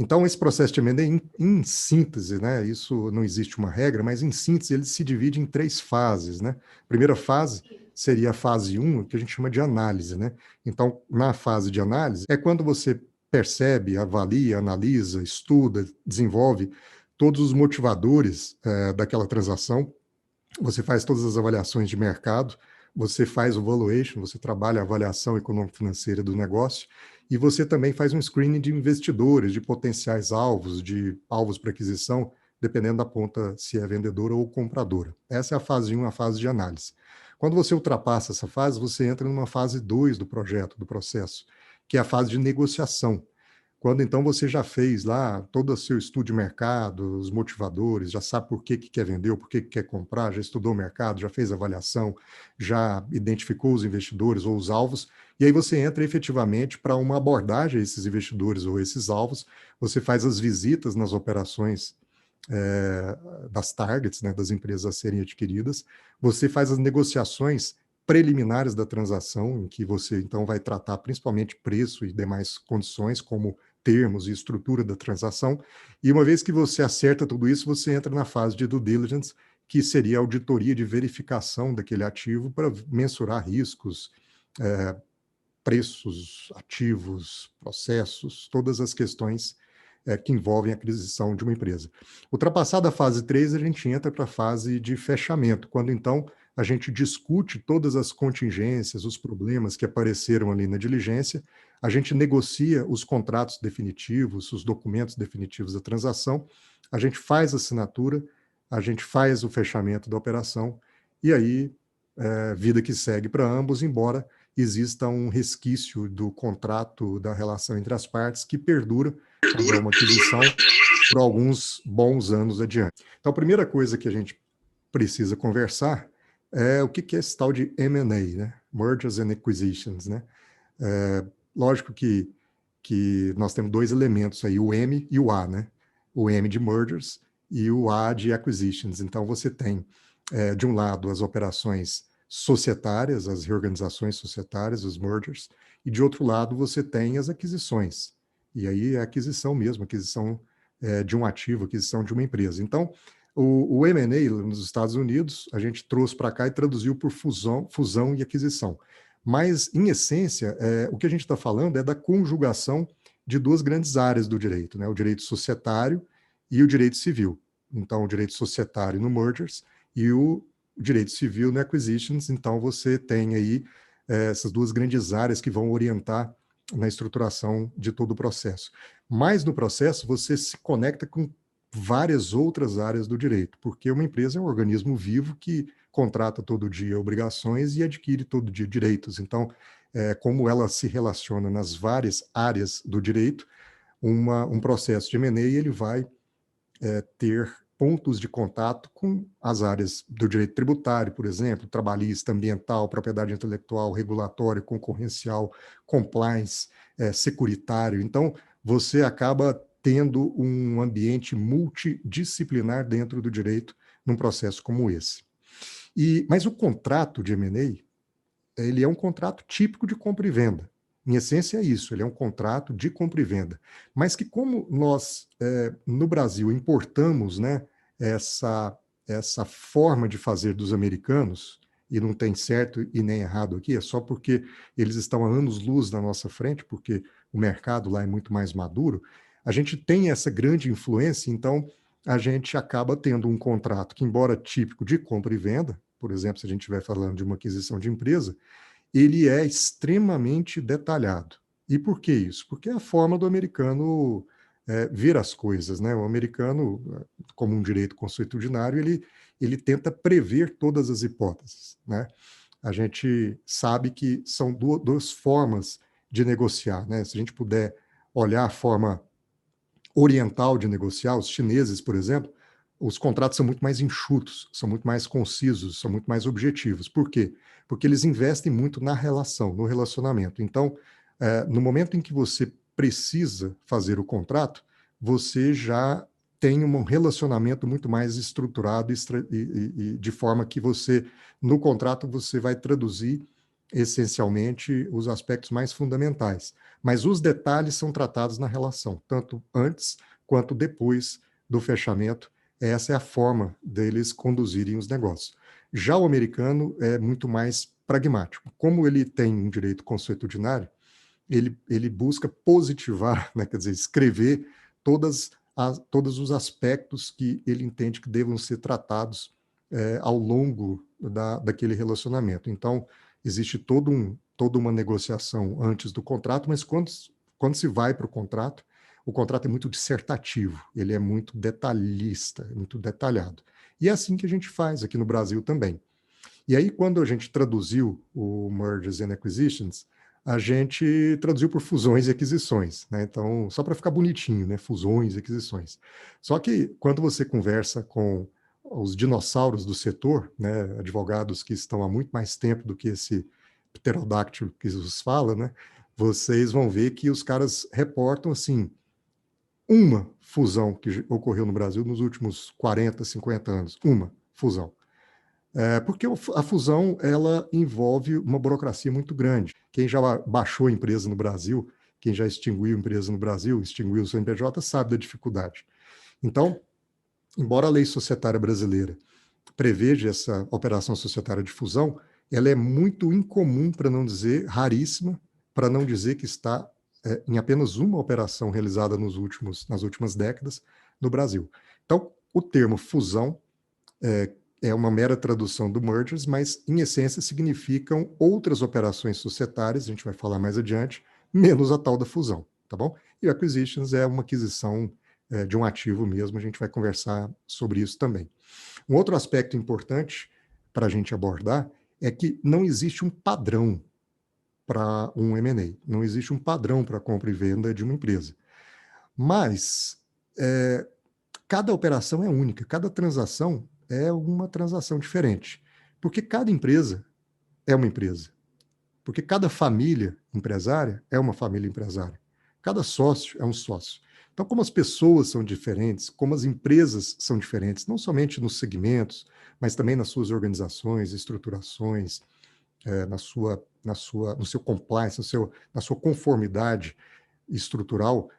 Então, esse processo de M&A, em síntese, né, isso não existe uma regra, mas em síntese ele se divide em 3 fases, né? A primeira fase seria a fase 1, que a gente chama de análise, né? Então, na fase de análise, é quando você percebe, avalia, analisa, estuda, desenvolve todos os motivadores daquela transação, você faz todas as avaliações de mercado, você faz o valuation, você trabalha a avaliação econômico-financeira do negócio, e você também faz um screening de investidores, de potenciais alvos, de alvos para aquisição, dependendo da ponta se é vendedora ou compradora. Essa é a fase 1, a fase de análise. Quando você ultrapassa essa fase, você entra numa fase 2 do projeto, do processo, que é a fase de negociação. Quando então você já fez lá todo o seu estudo de mercado, os motivadores, já sabe por que quer vender, ou por que quer comprar, já estudou o mercado, já fez avaliação, já identificou os investidores ou os alvos, e aí você entra efetivamente para uma abordagem a esses investidores ou esses alvos, você faz as visitas nas operações das targets, né, das empresas a serem adquiridas, você faz as negociações preliminares da transação, em que você então vai tratar principalmente preço e demais condições, como termos e estrutura da transação, e uma vez que você acerta tudo isso, você entra na fase de due diligence, que seria a auditoria de verificação daquele ativo para mensurar riscos, preços, ativos, processos, todas as questões que envolvem a aquisição de uma empresa. Ultrapassada a fase 3, a gente entra para a fase de fechamento, quando então a gente discute todas as contingências, os problemas que apareceram ali na diligência, a gente negocia os contratos definitivos, os documentos definitivos da transação, a gente faz a assinatura, a gente faz o fechamento da operação, e aí, vida que segue para ambos, embora exista um resquício do contrato, da relação entre as partes, que perdura quando é uma aquisição por alguns bons anos adiante. Então, a primeira coisa que a gente precisa conversar é o que é esse tal de M&A, né? Mergers and Acquisitions, né? Lógico que nós temos 2 elementos aí, o M e o A, né? O M de mergers e o A de acquisitions. Então, você tem, de um lado, as operações societárias, as reorganizações societárias, os mergers, e de outro lado, você tem as aquisições. E aí é aquisição mesmo, aquisição de um ativo, aquisição de uma empresa. Então, o M&A nos Estados Unidos, a gente trouxe para cá e traduziu por fusão e aquisição. Mas, em essência, o que a gente está falando é da conjugação de 2 grandes áreas do direito, né? O direito societário e o direito civil. Então, o direito societário no mergers e o direito civil no acquisitions. Então, você tem aí essas 2 grandes áreas que vão orientar na estruturação de todo o processo. Mas no processo, você se conecta com várias outras áreas do direito, porque uma empresa é um organismo vivo que contrata todo dia obrigações e adquire todo dia direitos. Então, como ela se relaciona nas várias áreas do direito, um processo de M&A ele vai ter pontos de contato com as áreas do direito tributário, por exemplo, trabalhista, ambiental, propriedade intelectual, regulatório, concorrencial, compliance, securitário. Então, você acaba tendo um ambiente multidisciplinar dentro do direito num processo como esse. Mas o contrato de M&A, ele é um contrato típico de compra e venda. Em essência é isso, ele é um contrato de compra e venda. Mas que como nós, no Brasil, importamos, né, essa forma de fazer dos americanos, e não tem certo e nem errado aqui, é só porque eles estão a anos-luz na nossa frente, porque o mercado lá é muito mais maduro, a gente tem essa grande influência, então a gente acaba tendo um contrato que, embora típico de compra e venda, por exemplo, se a gente estiver falando de uma aquisição de empresa, ele é extremamente detalhado. E por que isso? Porque é a forma do americano ver as coisas, né? O americano, como um direito consuetudinário, ele tenta prever todas as hipóteses, né? A gente sabe que são 2 formas de negociar, né? Se a gente puder olhar a forma oriental de negociar, os chineses, por exemplo, os contratos são muito mais enxutos, são muito mais concisos, são muito mais objetivos. Por quê? Porque eles investem muito na relação, no relacionamento. Então, no momento em que você precisa fazer o contrato, você já tem um relacionamento muito mais estruturado e de forma que você, no contrato, você vai traduzir essencialmente os aspectos mais fundamentais, mas os detalhes são tratados na relação, tanto antes quanto depois do fechamento. Essa é a forma deles conduzirem os negócios. Já o americano é muito mais pragmático. Como ele tem um direito consuetudinário, ele busca positivar, né, quer dizer, escrever todos os aspectos que ele entende que devam ser tratados ao longo daquele relacionamento. Então, existe toda uma negociação antes do contrato, mas quando se vai para o contrato é muito dissertativo, ele é muito detalhista, muito detalhado. E é assim que a gente faz aqui no Brasil também. E aí, quando a gente traduziu o Mergers and Acquisitions, a gente traduziu por fusões e aquisições, né? Então, só para ficar bonitinho, né? Fusões e aquisições. Só que quando você conversa com os dinossauros do setor, né? Advogados que estão há muito mais tempo do que esse pterodáctilo que os fala, né? Vocês vão ver que os caras reportam, assim, uma fusão que ocorreu no Brasil nos últimos 40, 50 anos. Uma fusão. Porque a fusão ela envolve uma burocracia muito grande. Quem já baixou a empresa no Brasil, quem já extinguiu a empresa no Brasil, extinguiu o CNPJ, sabe da dificuldade. Então, embora a lei societária brasileira preveja essa operação societária de fusão, ela é muito incomum, para não dizer raríssima, para não dizer que está em apenas uma operação realizada nas últimas décadas no Brasil. Então, o termo fusão é uma mera tradução do mergers, mas em essência significam outras operações societárias, a gente vai falar mais adiante, menos a tal da fusão, tá bom? E o acquisitions é uma aquisição de um ativo mesmo, a gente vai conversar sobre isso também. Um outro aspecto importante para a gente abordar é que não existe um padrão para um M&A, não existe um padrão para a compra e venda de uma empresa. Mas cada operação é única, cada transação é uma transação diferente. Porque cada empresa é uma empresa. Porque cada família empresária é uma família empresária. Cada sócio é um sócio. Então, como as pessoas são diferentes, como as empresas são diferentes, não somente nos segmentos, mas também nas suas organizações, estruturações, no seu compliance, na sua conformidade estrutural,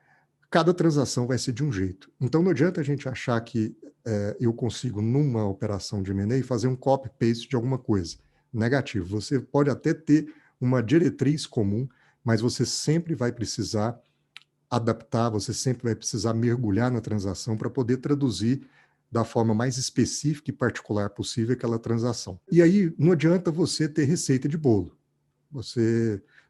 cada transação vai ser de um jeito. Então, não adianta a gente achar que eu consigo, numa operação de M&A, fazer um copy-paste de alguma coisa. Negativo. Você pode até ter uma diretriz comum, mas você sempre vai precisar adaptar, você sempre vai precisar mergulhar na transação para poder traduzir da forma mais específica e particular possível aquela transação. E aí, não adianta você ter receita de bolo. Não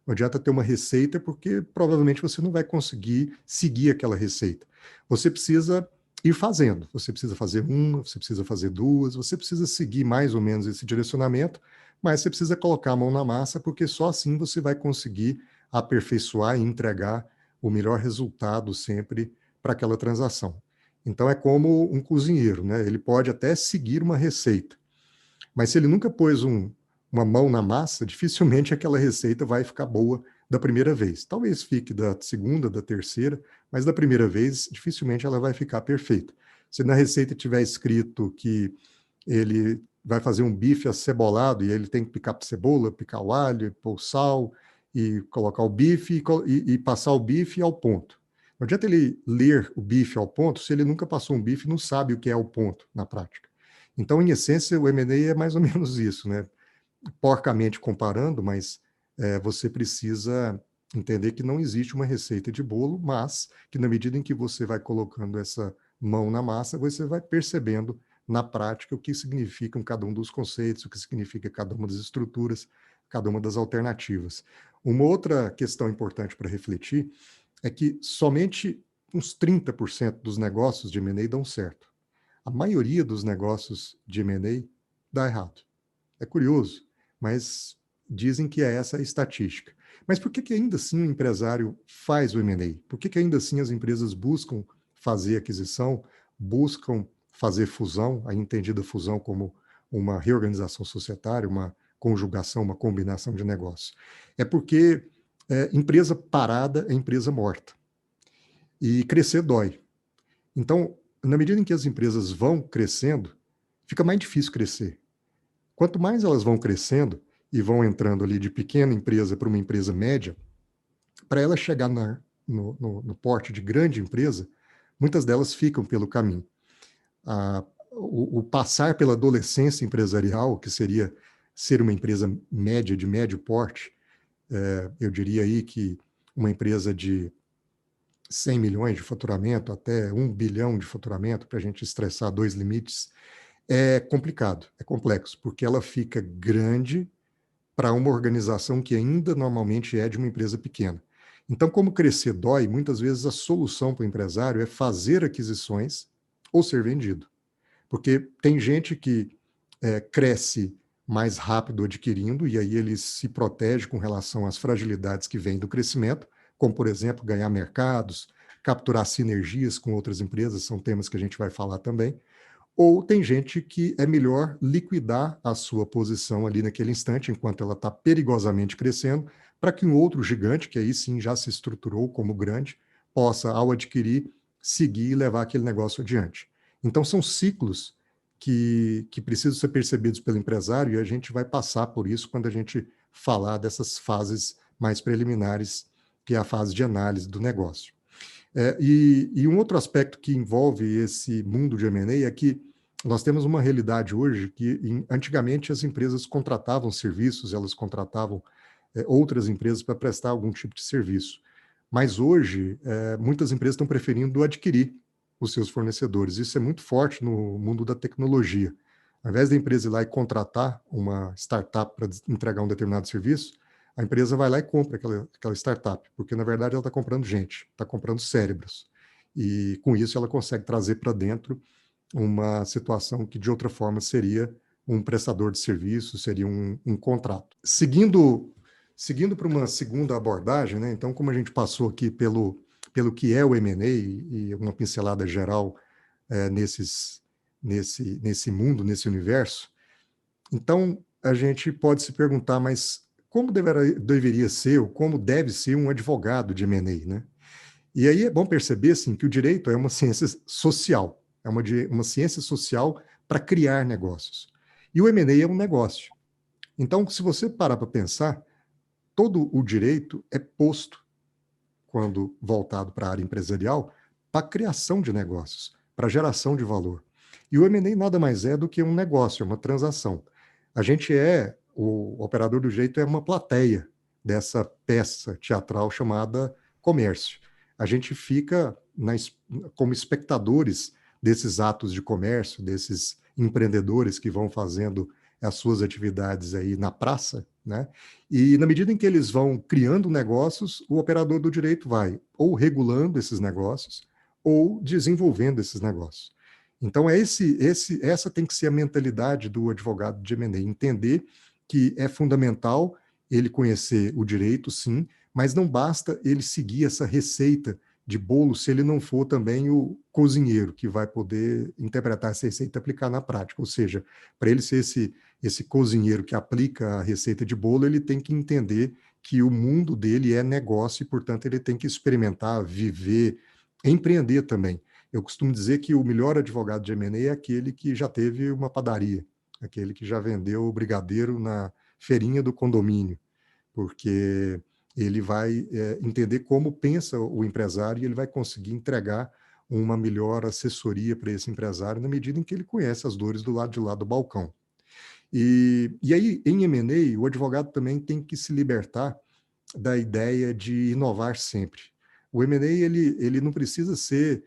adianta ter uma receita, porque provavelmente você não vai conseguir seguir aquela receita. Você precisa ir fazendo. Você precisa fazer uma, você precisa fazer duas, você precisa seguir mais ou menos esse direcionamento, mas você precisa colocar a mão na massa, porque só assim você vai conseguir aperfeiçoar e entregar o melhor resultado sempre para aquela transação. Então é como um cozinheiro, né? Ele pode até seguir uma receita, mas se ele nunca pôs uma mão na massa, dificilmente aquela receita vai ficar boa da primeira vez. Talvez fique da segunda, da terceira, mas da primeira vez, dificilmente ela vai ficar perfeita. Se na receita tiver escrito que ele vai fazer um bife acebolado e ele tem que picar cebola, picar o alho, pôr sal e colocar o bife e passar o bife ao ponto. Não adianta ele ler o bife ao ponto se ele nunca passou um bife e não sabe o que é o ponto na prática. Então, em essência, o M&A é mais ou menos isso, né? Porcamente comparando, mas você precisa entender que não existe uma receita de bolo, mas que na medida em que você vai colocando essa mão na massa, você vai percebendo na prática o que significam cada um dos conceitos, o que significa cada uma das estruturas, cada uma das alternativas. Uma outra questão importante para refletir é que somente uns 30% dos negócios de M&A dão certo. A maioria dos negócios de M&A dá errado. É curioso, mas dizem que é essa a estatística. Mas por que ainda assim o empresário faz o M&A? Por que ainda assim as empresas buscam fazer aquisição, buscam fazer fusão, a entendida fusão como uma reorganização societária, uma conjugação, uma combinação de negócios? É porque empresa parada é empresa morta. E crescer dói. Então, na medida em que as empresas vão crescendo, fica mais difícil crescer. Quanto mais elas vão crescendo, e vão entrando ali de pequena empresa para uma empresa média, para ela chegar no porte de grande empresa, muitas delas ficam pelo caminho. O passar pela adolescência empresarial, que seria ser uma empresa média, de médio porte, eu diria aí que uma empresa de 100 milhões de faturamento até 1 bilhão de faturamento, para a gente estressar dois limites, é complicado, é complexo, porque ela fica grande para uma organização que ainda normalmente é de uma empresa pequena. Então, como crescer dói, muitas vezes a solução para o empresário é fazer aquisições ou ser vendido. Porque tem gente que cresce mais rápido adquirindo, e aí ele se protege com relação às fragilidades que vêm do crescimento, como, por exemplo, ganhar mercados, capturar sinergias com outras empresas, são temas que a gente vai falar também. Ou tem gente que é melhor liquidar a sua posição ali naquele instante, enquanto ela está perigosamente crescendo, para que um outro gigante, que aí sim já se estruturou como grande, possa, ao adquirir, seguir e levar aquele negócio adiante. Então, são ciclos que precisam ser percebidos pelo empresário, e a gente vai passar por isso quando a gente falar dessas fases mais preliminares, que é a fase de análise do negócio. E um outro aspecto que envolve esse mundo de M&A é que nós temos uma realidade hoje que, antigamente, as empresas contratavam serviços, elas contratavam outras empresas para prestar algum tipo de serviço. Mas hoje, muitas empresas estão preferindo adquirir os seus fornecedores. Isso é muito forte no mundo da tecnologia. Ao invés da empresa ir lá e contratar uma startup para entregar um determinado serviço, a empresa vai lá e compra aquela startup, porque na verdade ela está comprando gente, está comprando cérebros. E com isso ela consegue trazer para dentro uma situação que de outra forma seria um prestador de serviço, seria um contrato. Seguindo para uma segunda abordagem, né? Então, como a gente passou aqui pelo que é o M&A e uma pincelada geral nesse mundo, nesse universo, então a gente pode se perguntar, mas como deveria ser, ou como deve ser um advogado de M&A, né? E aí é bom perceber assim, que o direito é uma ciência social, é uma ciência social para criar negócios. E o M&A é um negócio. Então, se você parar para pensar, todo o direito é posto, quando voltado para a área empresarial, para a criação de negócios, para a geração de valor. E o M&A nada mais é do que um negócio, é uma transação. O operador do direito é uma plateia dessa peça teatral chamada comércio. A gente fica como espectadores desses atos de comércio, desses empreendedores que vão fazendo as suas atividades aí na praça, né? E na medida em que eles vão criando negócios, o operador do direito vai ou regulando esses negócios ou desenvolvendo esses negócios. Então, essa tem que ser a mentalidade do advogado de M&A, entender que é fundamental ele conhecer o direito, sim, mas não basta ele seguir essa receita de bolo se ele não for também o cozinheiro que vai poder interpretar essa receita e aplicar na prática. Ou seja, para ele ser esse cozinheiro que aplica a receita de bolo, ele tem que entender que o mundo dele é negócio e, portanto, ele tem que experimentar, viver, empreender também. Eu costumo dizer que o melhor advogado de M&A é aquele que já teve uma padaria, aquele que já vendeu o brigadeiro na feirinha do condomínio, porque ele vai entender como pensa o empresário e ele vai conseguir entregar uma melhor assessoria para esse empresário na medida em que ele conhece as dores do lado de lá do balcão. E aí, em M&A, o advogado também tem que se libertar da ideia de inovar sempre. O M&A ele não precisa ser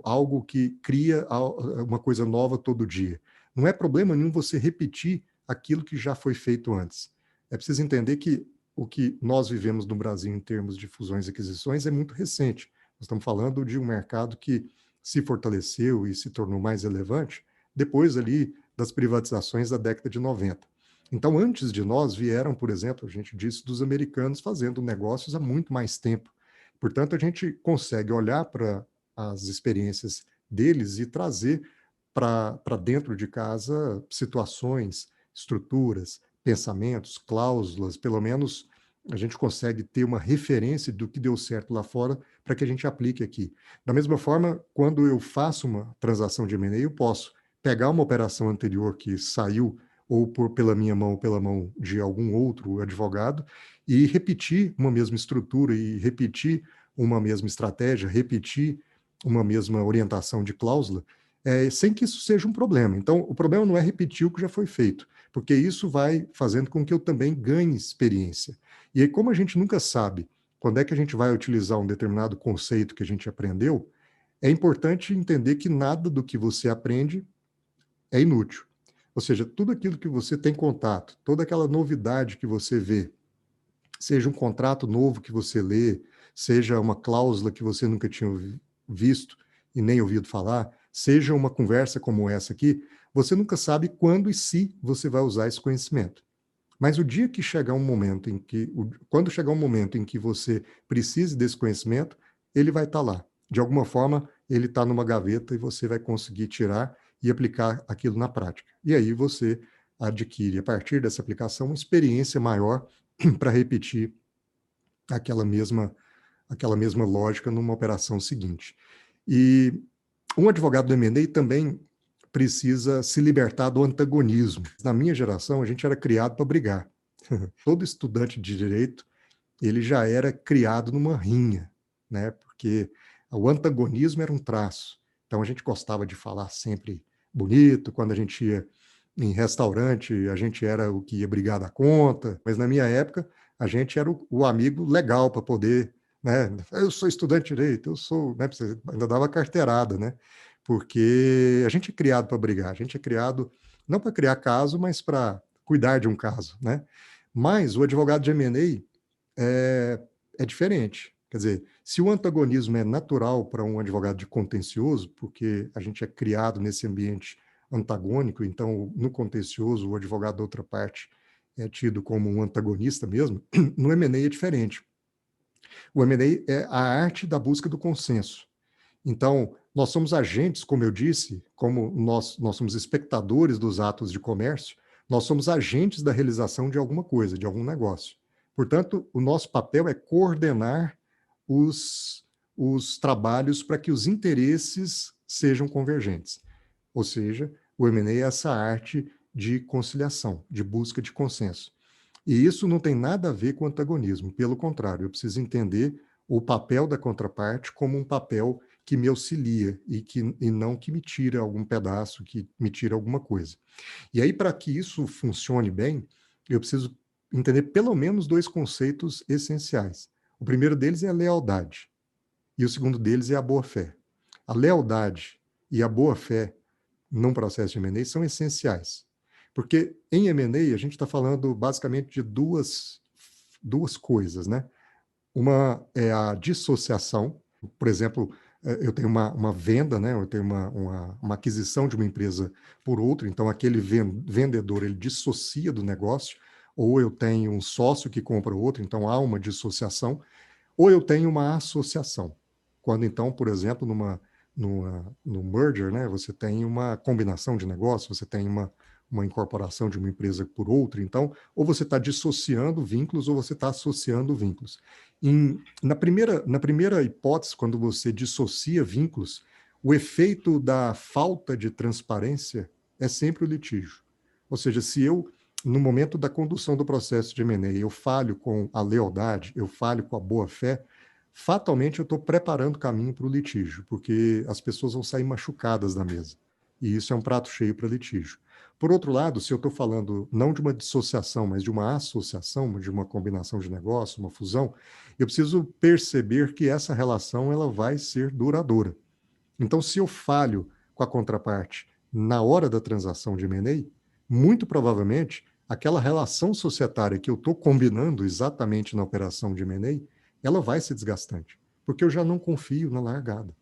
algo que cria uma coisa nova todo dia. Não é problema nenhum você repetir aquilo que já foi feito antes. É preciso entender que o que nós vivemos no Brasil em termos de fusões e aquisições é muito recente. Nós estamos falando de um mercado que se fortaleceu e se tornou mais relevante depois ali das privatizações da década de 90. Então, antes de nós vieram, por exemplo, a gente disse dos americanos fazendo negócios há muito mais tempo. Portanto, a gente consegue olhar para as experiências deles e trazer para dentro de casa situações, estruturas, pensamentos, cláusulas, pelo menos a gente consegue ter uma referência do que deu certo lá fora para que a gente aplique aqui. Da mesma forma, quando eu faço uma transação de M&A, eu posso pegar uma operação anterior que saiu ou pela minha mão ou pela mão de algum outro advogado, e repetir uma mesma estrutura e repetir uma mesma estratégia, repetir uma mesma orientação de cláusula, sem que isso seja um problema. Então, o problema não é repetir o que já foi feito, porque isso vai fazendo com que eu também ganhe experiência. E aí, como a gente nunca sabe quando é que a gente vai utilizar um determinado conceito que a gente aprendeu, é importante entender que nada do que você aprende é inútil. Ou seja, tudo aquilo que você tem contato, toda aquela novidade que você vê, seja um contrato novo que você lê, seja uma cláusula que você nunca tinha visto e nem ouvido falar, seja uma conversa como essa aqui, você nunca sabe quando e se você vai usar esse conhecimento. Mas o dia que chegar um momento em que, quando chegar um momento em que você precise desse conhecimento, ele vai estar lá. De alguma forma, ele está numa gaveta e você vai conseguir tirar e aplicar aquilo na prática. E aí você adquire, a partir dessa aplicação, uma experiência maior para repetir aquela mesma lógica numa operação seguinte. E um advogado do M&A também precisa se libertar do antagonismo. Na minha geração, a gente era criado para brigar. Todo estudante de direito, ele já era criado numa rinha, né? Porque o antagonismo era um traço. Então a gente gostava de falar sempre bonito, quando a gente ia em restaurante, a gente era o que ia brigar da conta, mas na minha época, a gente era o amigo legal para poder, né? Eu sou estudante de direito, eu sou, né? Você ainda dava carteirada, né? Porque a gente é criado para brigar, a gente é criado não para criar caso, mas para cuidar de um caso, né? Mas o advogado de M&A é diferente. Quer dizer, se o antagonismo é natural para um advogado de contencioso, porque a gente é criado nesse ambiente antagônico, então no contencioso o advogado da outra parte é tido como um antagonista mesmo, no M&A é diferente. O M&A é a arte da busca do consenso. Então, nós somos agentes, como eu disse, como nós somos espectadores dos atos de comércio, nós somos agentes da realização de alguma coisa, de algum negócio. Portanto, o nosso papel é coordenar os trabalhos para que os interesses sejam convergentes. Ou seja, o M&A é essa arte de conciliação, de busca de consenso. E isso não tem nada a ver com antagonismo, pelo contrário, eu preciso entender o papel da contraparte como um papel que me auxilia e não que me tira algum pedaço, que me tira alguma coisa. E aí, para que isso funcione bem, eu preciso entender pelo menos dois conceitos essenciais. O primeiro deles é a lealdade, e o segundo deles é a boa-fé. A lealdade e a boa-fé num processo de M&A são essenciais. Porque em M&A a gente está falando basicamente de duas coisas, né? Uma é a dissociação, por exemplo, eu tenho uma venda, né? Eu tenho uma aquisição de uma empresa por outra, então aquele vendedor ele dissocia do negócio, ou eu tenho um sócio que compra outro, então há uma dissociação, ou eu tenho uma associação. Quando então, por exemplo, no merger, né, você tem uma combinação de negócio, você tem uma incorporação de uma empresa por outra, então, ou você está dissociando vínculos ou você está associando vínculos. Na primeira hipótese, quando você dissocia vínculos, o efeito da falta de transparência é sempre o litígio. Ou seja, se eu, no momento da condução do processo de M&A, eu falho com a lealdade, eu falho com a boa-fé, fatalmente eu estou preparando o caminho para o litígio, porque as pessoas vão sair machucadas da mesa. E isso é um prato cheio para litígio. Por outro lado, se eu estou falando não de uma dissociação, mas de uma associação, de uma combinação de negócio, uma fusão, eu preciso perceber que essa relação ela vai ser duradoura. Então, se eu falho com a contraparte na hora da transação de M&A, muito provavelmente aquela relação societária que eu estou combinando exatamente na operação de M&A, ela vai ser desgastante, porque eu já não confio na largada.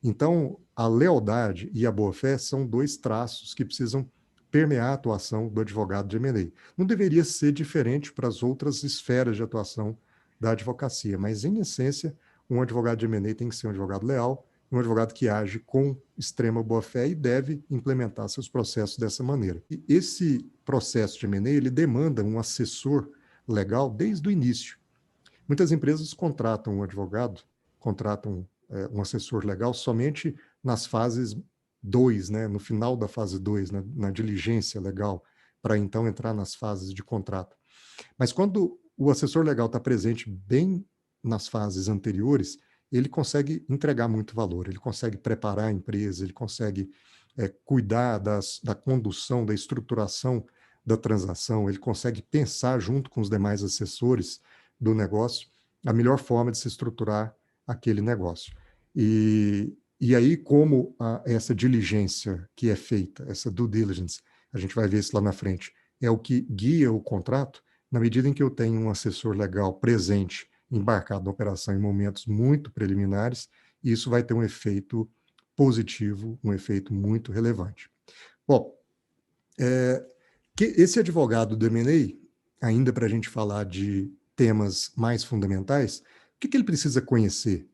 Então, a lealdade e a boa-fé são dois traços que precisam permear a atuação do advogado de M&A. Não deveria ser diferente para as outras esferas de atuação da advocacia, mas, em essência, um advogado de M&A tem que ser um advogado leal, um advogado que age com extrema boa-fé e deve implementar seus processos dessa maneira. E esse processo de M&A, ele demanda um assessor legal desde o início. Muitas empresas contratam um advogado, contratam um assessor legal somente nas fases 2, né, no final da fase 2, na diligência legal, para então entrar nas fases de contrato. Mas quando o assessor legal está presente bem nas fases anteriores, ele consegue entregar muito valor, ele consegue preparar a empresa, ele consegue cuidar da condução, da estruturação da transação, ele consegue pensar junto com os demais assessores do negócio a melhor forma de se estruturar aquele negócio. E aí, como essa diligência que é feita, essa due diligence, a gente vai ver isso lá na frente, é o que guia o contrato, na medida em que eu tenho um assessor legal presente, embarcado na operação em momentos muito preliminares, isso vai ter um efeito positivo, um efeito muito relevante. Bom, que esse advogado do M&A, ainda para a gente falar de temas mais fundamentais, o que ele precisa conhecer?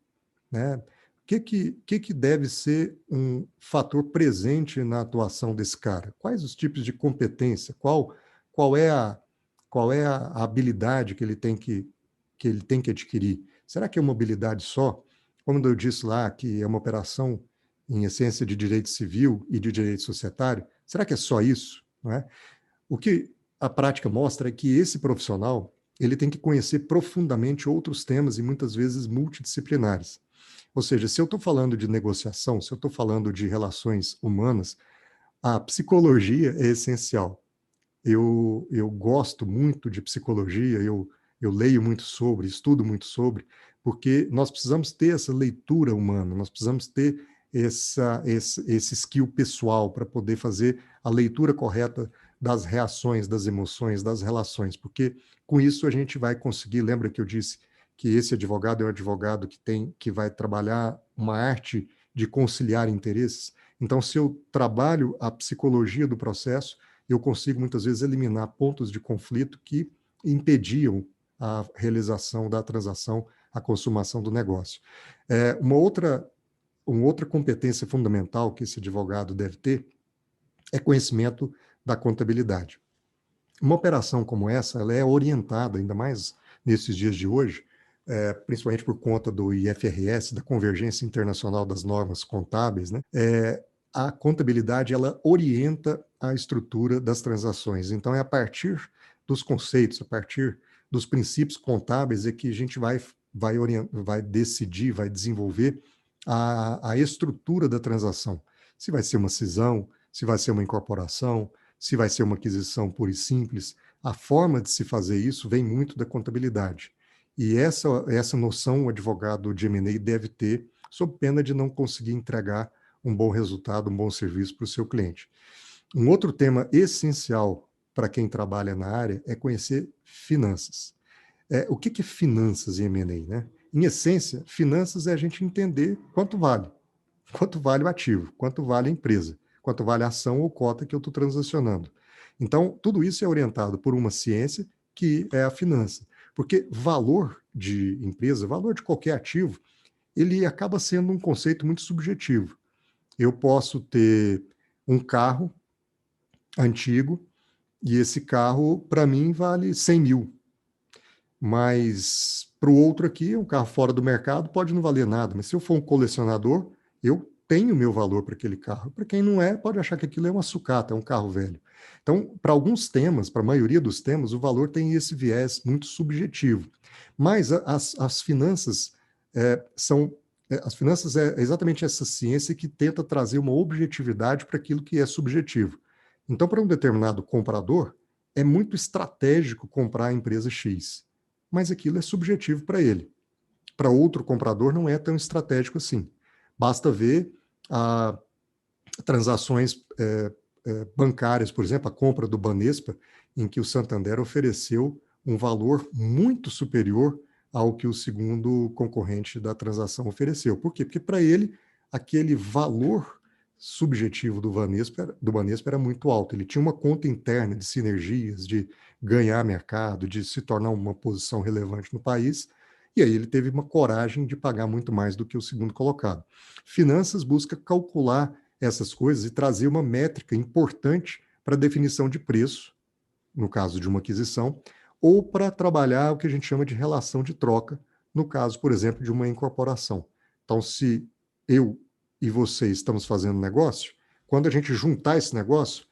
Né? O que deve ser um fator presente na atuação desse cara? Quais os tipos de competência? Qual é a habilidade que ele tem que adquirir? Será que é uma habilidade só? Como eu disse lá, que é uma operação, em essência, de direito civil e de direito societário, será que é só isso? Não é? O que a prática mostra é que esse profissional ele tem que conhecer profundamente outros temas e muitas vezes multidisciplinares. Ou seja, se eu estou falando de negociação, se eu estou falando de relações humanas, a psicologia é essencial. Eu gosto muito de psicologia, eu leio muito sobre, estudo muito sobre, porque nós precisamos ter essa leitura humana, nós precisamos ter esse skill pessoal para poder fazer a leitura correta das reações, das emoções, das relações, porque com isso a gente vai conseguir, lembra que eu disse que esse advogado é um advogado que vai trabalhar uma arte de conciliar interesses? Então, se eu trabalho a psicologia do processo, eu consigo muitas vezes eliminar pontos de conflito que impediam a realização da transação, a consumação do negócio. Uma outra competência fundamental que esse advogado deve ter é conhecimento da contabilidade. Uma operação como essa, ela é orientada, ainda mais nesses dias de hoje, principalmente por conta do IFRS, da Convergência Internacional das Normas Contábeis, né? A contabilidade ela orienta a estrutura das transações. Então, é a partir dos conceitos, a partir dos princípios contábeis é que a gente vai decidir, vai desenvolver a estrutura da transação. Se vai ser uma cisão, se vai ser uma incorporação, se vai ser uma aquisição pura e simples. A forma de se fazer isso vem muito da contabilidade. E essa noção o advogado de M&A deve ter, sob pena de não conseguir entregar um bom resultado, um bom serviço para o seu cliente. Um outro tema essencial para quem trabalha na área é conhecer finanças. O que é finanças em M&A, né? Em essência, finanças é a gente entender quanto vale o ativo, quanto vale a empresa, quanto vale a ação ou cota que eu estou transacionando. Então, tudo isso é orientado por uma ciência que é a finança. Porque valor de empresa, valor de qualquer ativo, ele acaba sendo um conceito muito subjetivo. Eu posso ter um carro antigo e esse carro, para mim, vale 100 mil. Mas para o outro aqui, um carro fora do mercado pode não valer nada. Mas se eu for um colecionador, eu tenho meu valor para aquele carro. Para quem não é, pode achar que aquilo é uma sucata, é um carro velho. Então, para alguns temas, para a maioria dos temas, o valor tem esse viés muito subjetivo. Mas as finanças as finanças é exatamente essa ciência que tenta trazer uma objetividade para aquilo que é subjetivo. Então, para um determinado comprador, é muito estratégico comprar a empresa X, mas aquilo é subjetivo para ele. Para outro comprador, não é tão estratégico assim. Basta ver transações bancárias, por exemplo, a compra do Banespa, em que o Santander ofereceu um valor muito superior ao que o segundo concorrente da transação ofereceu. Por quê? Porque para ele, aquele valor subjetivo do Banespa era muito alto. Ele tinha uma conta interna de sinergias, de ganhar mercado, de se tornar uma posição relevante no país, e aí ele teve uma coragem de pagar muito mais do que o segundo colocado. Finanças busca calcular essas coisas e trazer uma métrica importante para a definição de preço, no caso de uma aquisição, ou para trabalhar o que a gente chama de relação de troca, no caso, por exemplo, de uma incorporação. Então, se eu e você estamos fazendo negócio, quando a gente juntar esse negócio,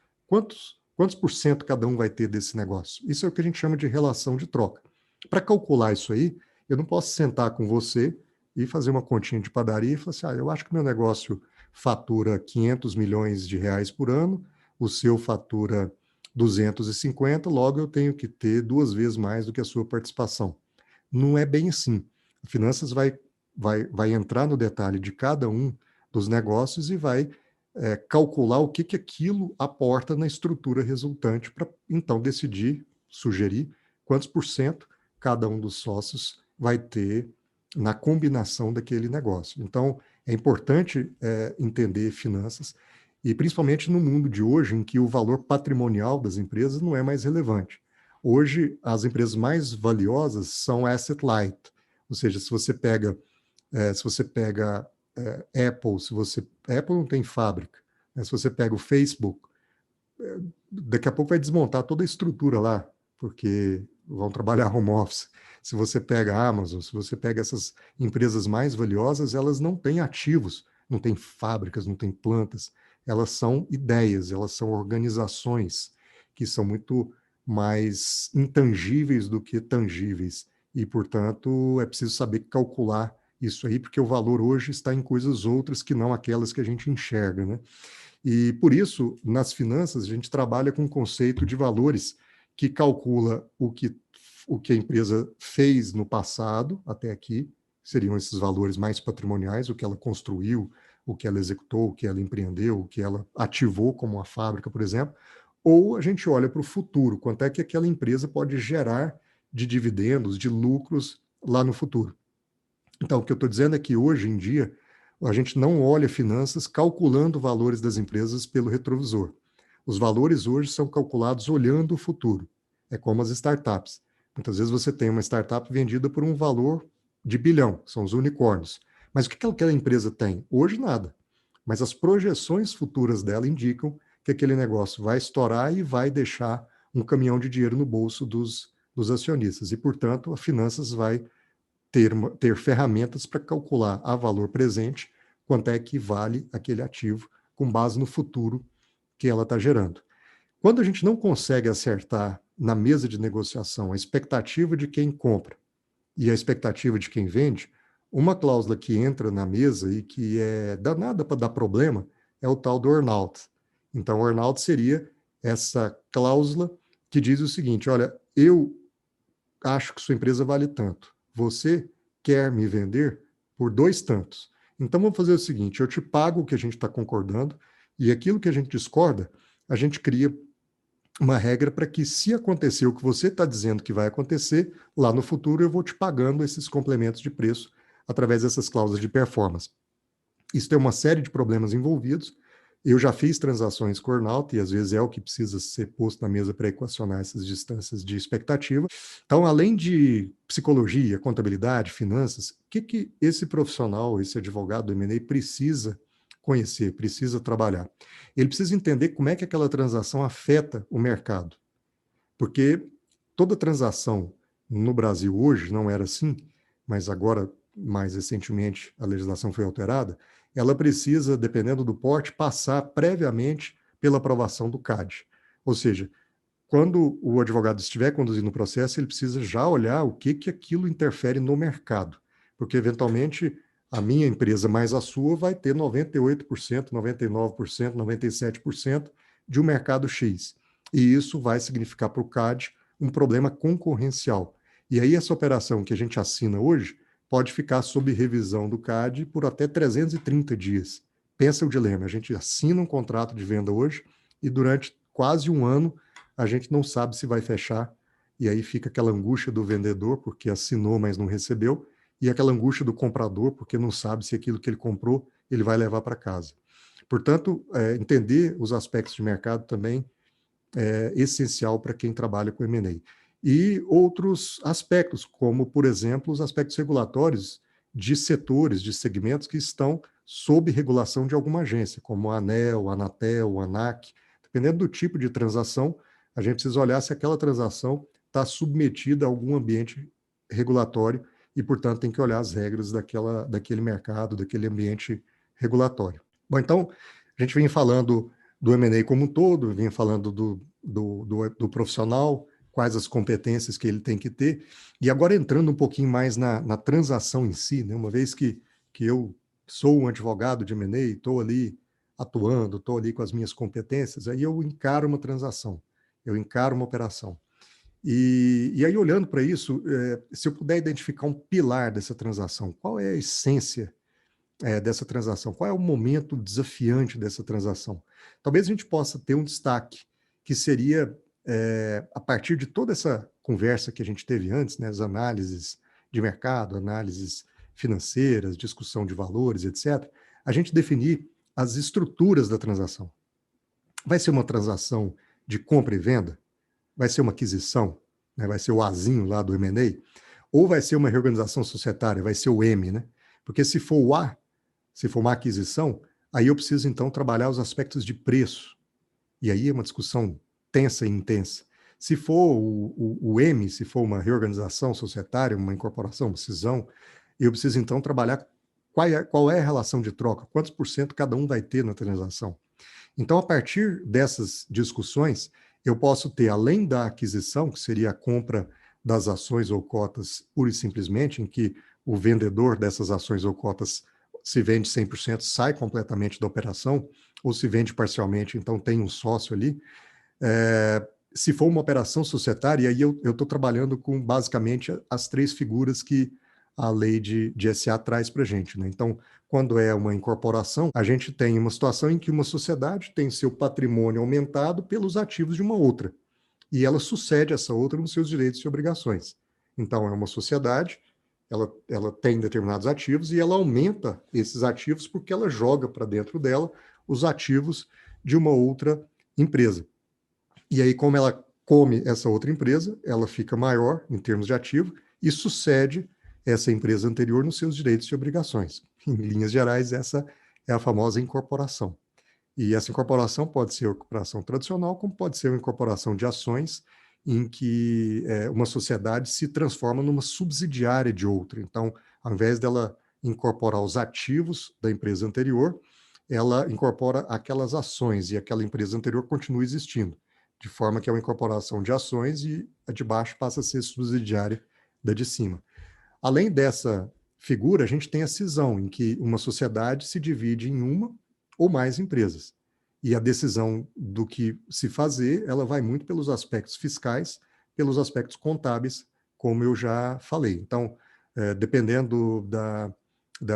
Quantos por cento cada um vai ter desse negócio? Isso é o que a gente chama de relação de troca. Para calcular isso aí, eu não posso sentar com você e fazer uma continha de padaria e falar assim, eu acho que meu negócio fatura 500 milhões de reais por ano, o seu fatura 250, logo eu tenho que ter 2 vezes mais do que a sua participação. Não é bem assim. A Finanças vai entrar no detalhe de cada um dos negócios e vai calcular o que aquilo aporta na estrutura resultante para, então, decidir, sugerir quantos por cento cada um dos sócios vai ter na combinação daquele negócio. Então, é importante entender finanças, e principalmente no mundo de hoje, em que o valor patrimonial das empresas não é mais relevante. Hoje, as empresas mais valiosas são asset light, ou seja, se você pega Apple, Apple não tem fábrica, né? Se você pega o Facebook, daqui a pouco vai desmontar toda a estrutura lá, porque vão trabalhar home office. Se você pega a Amazon, se você pega essas empresas mais valiosas, elas não têm ativos, não têm fábricas, não têm plantas, elas são ideias, elas são organizações que são muito mais intangíveis do que tangíveis. E, portanto, é preciso saber calcular isso aí, porque o valor hoje está em coisas outras que não aquelas que a gente enxerga, né? E por isso, nas finanças, a gente trabalha com o conceito de valores que calcula o que a empresa fez no passado, até aqui, seriam esses valores mais patrimoniais, o que ela construiu, o que ela executou, o que ela empreendeu, o que ela ativou como uma fábrica, por exemplo, ou a gente olha para o futuro, quanto é que aquela empresa pode gerar de dividendos, de lucros lá no futuro. Então, o que eu estou dizendo é que hoje em dia a gente não olha finanças calculando valores das empresas pelo retrovisor. Os valores hoje são calculados olhando o futuro. É como as startups. Muitas vezes você tem uma startup vendida por um valor de bilhão, são os unicórnios. Mas o que aquela empresa tem? Hoje nada. Mas as projeções futuras dela indicam que aquele negócio vai estourar e vai deixar um caminhão de dinheiro no bolso dos acionistas. E, portanto, a finanças vai ter ferramentas para calcular a valor presente quanto é que vale aquele ativo com base no futuro que ela está gerando. Quando a gente não consegue acertar na mesa de negociação a expectativa de quem compra e a expectativa de quem vende, uma cláusula que entra na mesa e que é danada para dar problema é o tal do earn-out. Então, o earn-out seria essa cláusula que diz o seguinte: olha, eu acho que sua empresa vale tanto. Você quer me vender por 2 tantos. Então vamos fazer o seguinte: eu te pago o que a gente está concordando, e aquilo que a gente discorda, a gente cria uma regra para que, se acontecer o que você está dizendo que vai acontecer, lá no futuro eu vou te pagando esses complementos de preço através dessas cláusulas de performance. Isso tem uma série de problemas envolvidos. Eu já fiz transações com earn-out e às vezes é o que precisa ser posto na mesa para equacionar essas distâncias de expectativa. Então, além de psicologia, contabilidade, finanças, o que esse profissional, esse advogado do M&A precisa conhecer, precisa trabalhar? Ele precisa entender como é que aquela transação afeta o mercado. Porque toda transação no Brasil hoje não era assim, mas agora, mais recentemente, a legislação foi alterada, ela precisa, dependendo do porte, passar previamente pela aprovação do CAD. Ou seja, quando o advogado estiver conduzindo o processo, ele precisa já olhar o que aquilo interfere no mercado, porque eventualmente a minha empresa mais a sua vai ter 98%, 99%, 97% de um mercado X. E isso vai significar para o CAD um problema concorrencial. E aí essa operação que a gente assina hoje pode ficar sob revisão do CAD por até 330 dias. Pensa o dilema: a gente assina um contrato de venda hoje e durante quase um ano a gente não sabe se vai fechar, e aí fica aquela angústia do vendedor, porque assinou, mas não recebeu, e aquela angústia do comprador, porque não sabe se aquilo que ele comprou ele vai levar para casa. Portanto, entender os aspectos de mercado também é essencial para quem trabalha com M&A. E outros aspectos, como, por exemplo, os aspectos regulatórios de setores, de segmentos que estão sob regulação de alguma agência, como a ANEEL, a Anatel, a ANAC. Dependendo do tipo de transação, a gente precisa olhar se aquela transação está submetida a algum ambiente regulatório e, portanto, tem que olhar as regras daquele mercado, daquele ambiente regulatório. Bom, então, a gente vem falando do M&A como um todo, vinha falando do profissional, quais as competências que ele tem que ter. E agora entrando um pouquinho mais na transação em si, né? Uma vez que eu sou um advogado de M&A, estou ali atuando, estou ali com as minhas competências, aí eu encaro uma transação, eu encaro uma operação. E aí, olhando para isso, se eu puder identificar um pilar dessa transação, qual é a essência dessa transação? Qual é o momento desafiante dessa transação? Talvez a gente possa ter um destaque, que seria, a partir de toda essa conversa que a gente teve antes, né, as análises de mercado, análises financeiras, discussão de valores, etc., a gente definir as estruturas da transação. Vai ser uma transação de compra e venda? Vai ser uma aquisição? Né? Vai ser o Azinho lá do M&A? Ou vai ser uma reorganização societária? Vai ser o M, né? Porque se for o A, se for uma aquisição, aí eu preciso, então, trabalhar os aspectos de preço. E aí é uma discussão tensa e intensa. Se for o M, se for uma reorganização societária, uma incorporação, uma cisão, eu preciso, então, trabalhar qual é a relação de troca, quantos por cento cada um vai ter na transação. Então, a partir dessas discussões, eu posso ter, além da aquisição, que seria a compra das ações ou cotas pura e simplesmente, em que o vendedor dessas ações ou cotas se vende 100%, sai completamente da operação, ou se vende parcialmente, então tem um sócio ali. Se for uma operação societária, aí eu estou trabalhando com basicamente as três figuras que a lei de SA traz para a gente, né? Então, quando é uma incorporação, a gente tem uma situação em que uma sociedade tem seu patrimônio aumentado pelos ativos de uma outra, e ela sucede essa outra nos seus direitos e obrigações. Então, é uma sociedade, ela tem determinados ativos e ela aumenta esses ativos porque ela joga para dentro dela os ativos de uma outra empresa. E aí, como ela come essa outra empresa, ela fica maior em termos de ativo e sucede essa empresa anterior nos seus direitos e obrigações. Em linhas gerais, essa é a famosa incorporação. E essa incorporação pode ser uma incorporação tradicional, como pode ser uma incorporação de ações, em que uma sociedade se transforma numa subsidiária de outra. Então, ao invés dela incorporar os ativos da empresa anterior, ela incorpora aquelas ações e aquela empresa anterior continua existindo, de forma que é uma incorporação de ações e a de baixo passa a ser subsidiária da de cima. Além dessa figura, a gente tem a cisão, em que uma sociedade se divide em uma ou mais empresas. E a decisão do que se fazer, ela vai muito pelos aspectos fiscais, pelos aspectos contábeis, como eu já falei. Então, dependendo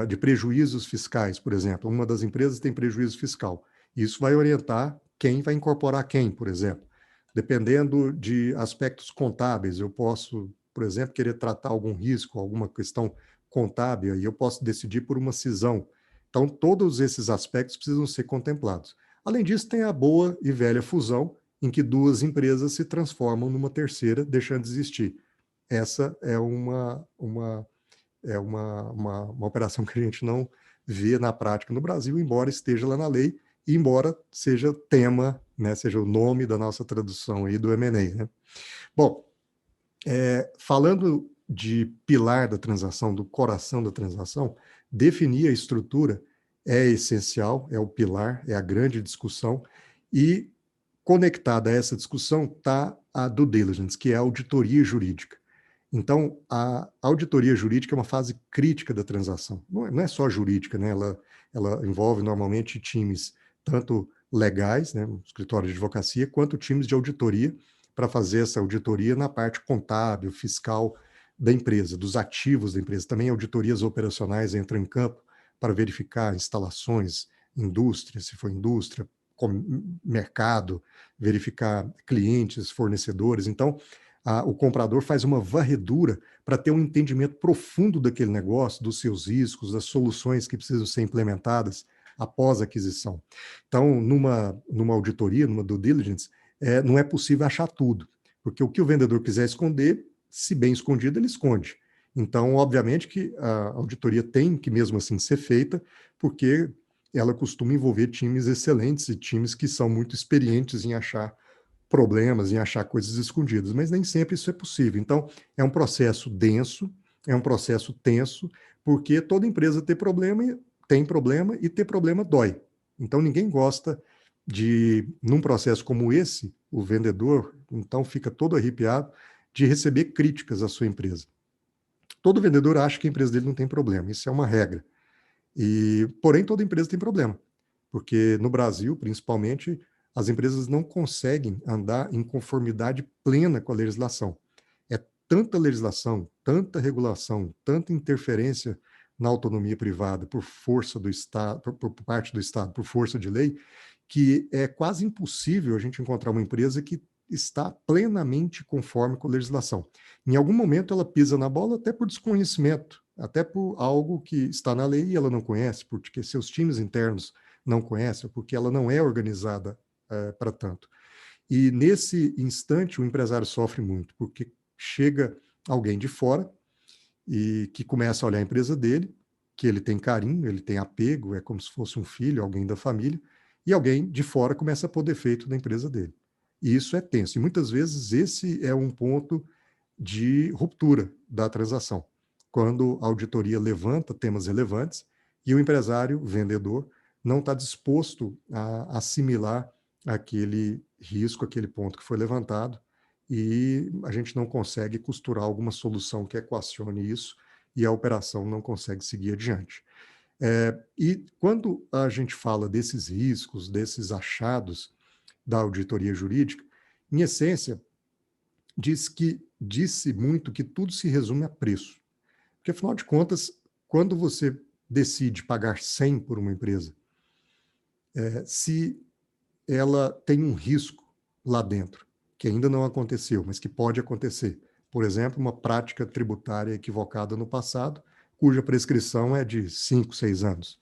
de prejuízos fiscais, por exemplo, uma das empresas tem prejuízo fiscal. Isso vai orientar quem vai incorporar quem, por exemplo. Dependendo de aspectos contábeis, eu posso, por exemplo, querer tratar algum risco, alguma questão contábil, e eu posso decidir por uma cisão. Então, todos esses aspectos precisam ser contemplados. Além disso, tem a boa e velha fusão, em que duas empresas se transformam numa terceira, deixando de existir. Essa é uma operação que a gente não vê na prática no Brasil, embora esteja lá na lei, e embora seja tema, né, seja o nome da nossa tradução aí do M&A, né? Bom, falando de pilar da transação, do coração da transação, definir a estrutura é essencial, é o pilar, é a grande discussão, e conectada a essa discussão está a due diligence, que é a auditoria jurídica. Então, a auditoria jurídica é uma fase crítica da transação. Não é só jurídica, né? Ela envolve normalmente times tanto legais, né, um escritório de advocacia, quanto times de auditoria, para fazer essa auditoria na parte contábil, fiscal da empresa, dos ativos da empresa. Também auditorias operacionais entram em campo para verificar instalações, indústria, se for indústria, mercado, verificar clientes, fornecedores. Então, o comprador faz uma varredura para ter um entendimento profundo daquele negócio, dos seus riscos, das soluções que precisam ser implementadas após a aquisição. Então, numa auditoria, numa due diligence, não é possível achar tudo, porque o que o vendedor quiser esconder, se bem escondido, ele esconde. Então, obviamente que a auditoria tem que mesmo assim ser feita, porque ela costuma envolver times excelentes e times que são muito experientes em achar problemas, em achar coisas escondidas, mas nem sempre isso é possível. Então, é um processo denso, é um processo tenso, porque toda empresa tem problema e ter problema dói. Então, ninguém gosta de, num processo como esse, o vendedor, então, fica todo arrepiado de receber críticas à sua empresa. Todo vendedor acha que a empresa dele não tem problema, isso é uma regra. Porém, toda empresa tem problema, porque no Brasil, principalmente, as empresas não conseguem andar em conformidade plena com a legislação. É tanta legislação, tanta regulação, tanta interferência na autonomia privada por força do Estado, por parte do Estado, por força de lei, que é quase impossível a gente encontrar uma empresa que está plenamente conforme com a legislação. Em algum momento ela pisa na bola até por desconhecimento, até por algo que está na lei e ela não conhece, porque seus times internos não conhecem, porque ela não é organizada para tanto. E nesse instante o empresário sofre muito, porque chega alguém de fora e que começa a olhar a empresa dele, que ele tem carinho, ele tem apego, é como se fosse um filho, alguém da família, e alguém de fora começa a pôr defeito na empresa dele. E isso é tenso. E muitas vezes esse é um ponto de ruptura da transação, quando a auditoria levanta temas relevantes e o empresário, vendedor, não está disposto a assimilar aquele risco, aquele ponto que foi levantado, e a gente não consegue costurar alguma solução que equacione isso e a operação não consegue seguir adiante. E quando a gente fala desses riscos, desses achados da auditoria jurídica, em essência, disse muito que tudo se resume a preço. Porque, afinal de contas, quando você decide pagar 100 por uma empresa, se ela tem um risco lá dentro, que ainda não aconteceu, mas que pode acontecer. Por exemplo, uma prática tributária equivocada no passado, cuja prescrição é de 5, 6 anos.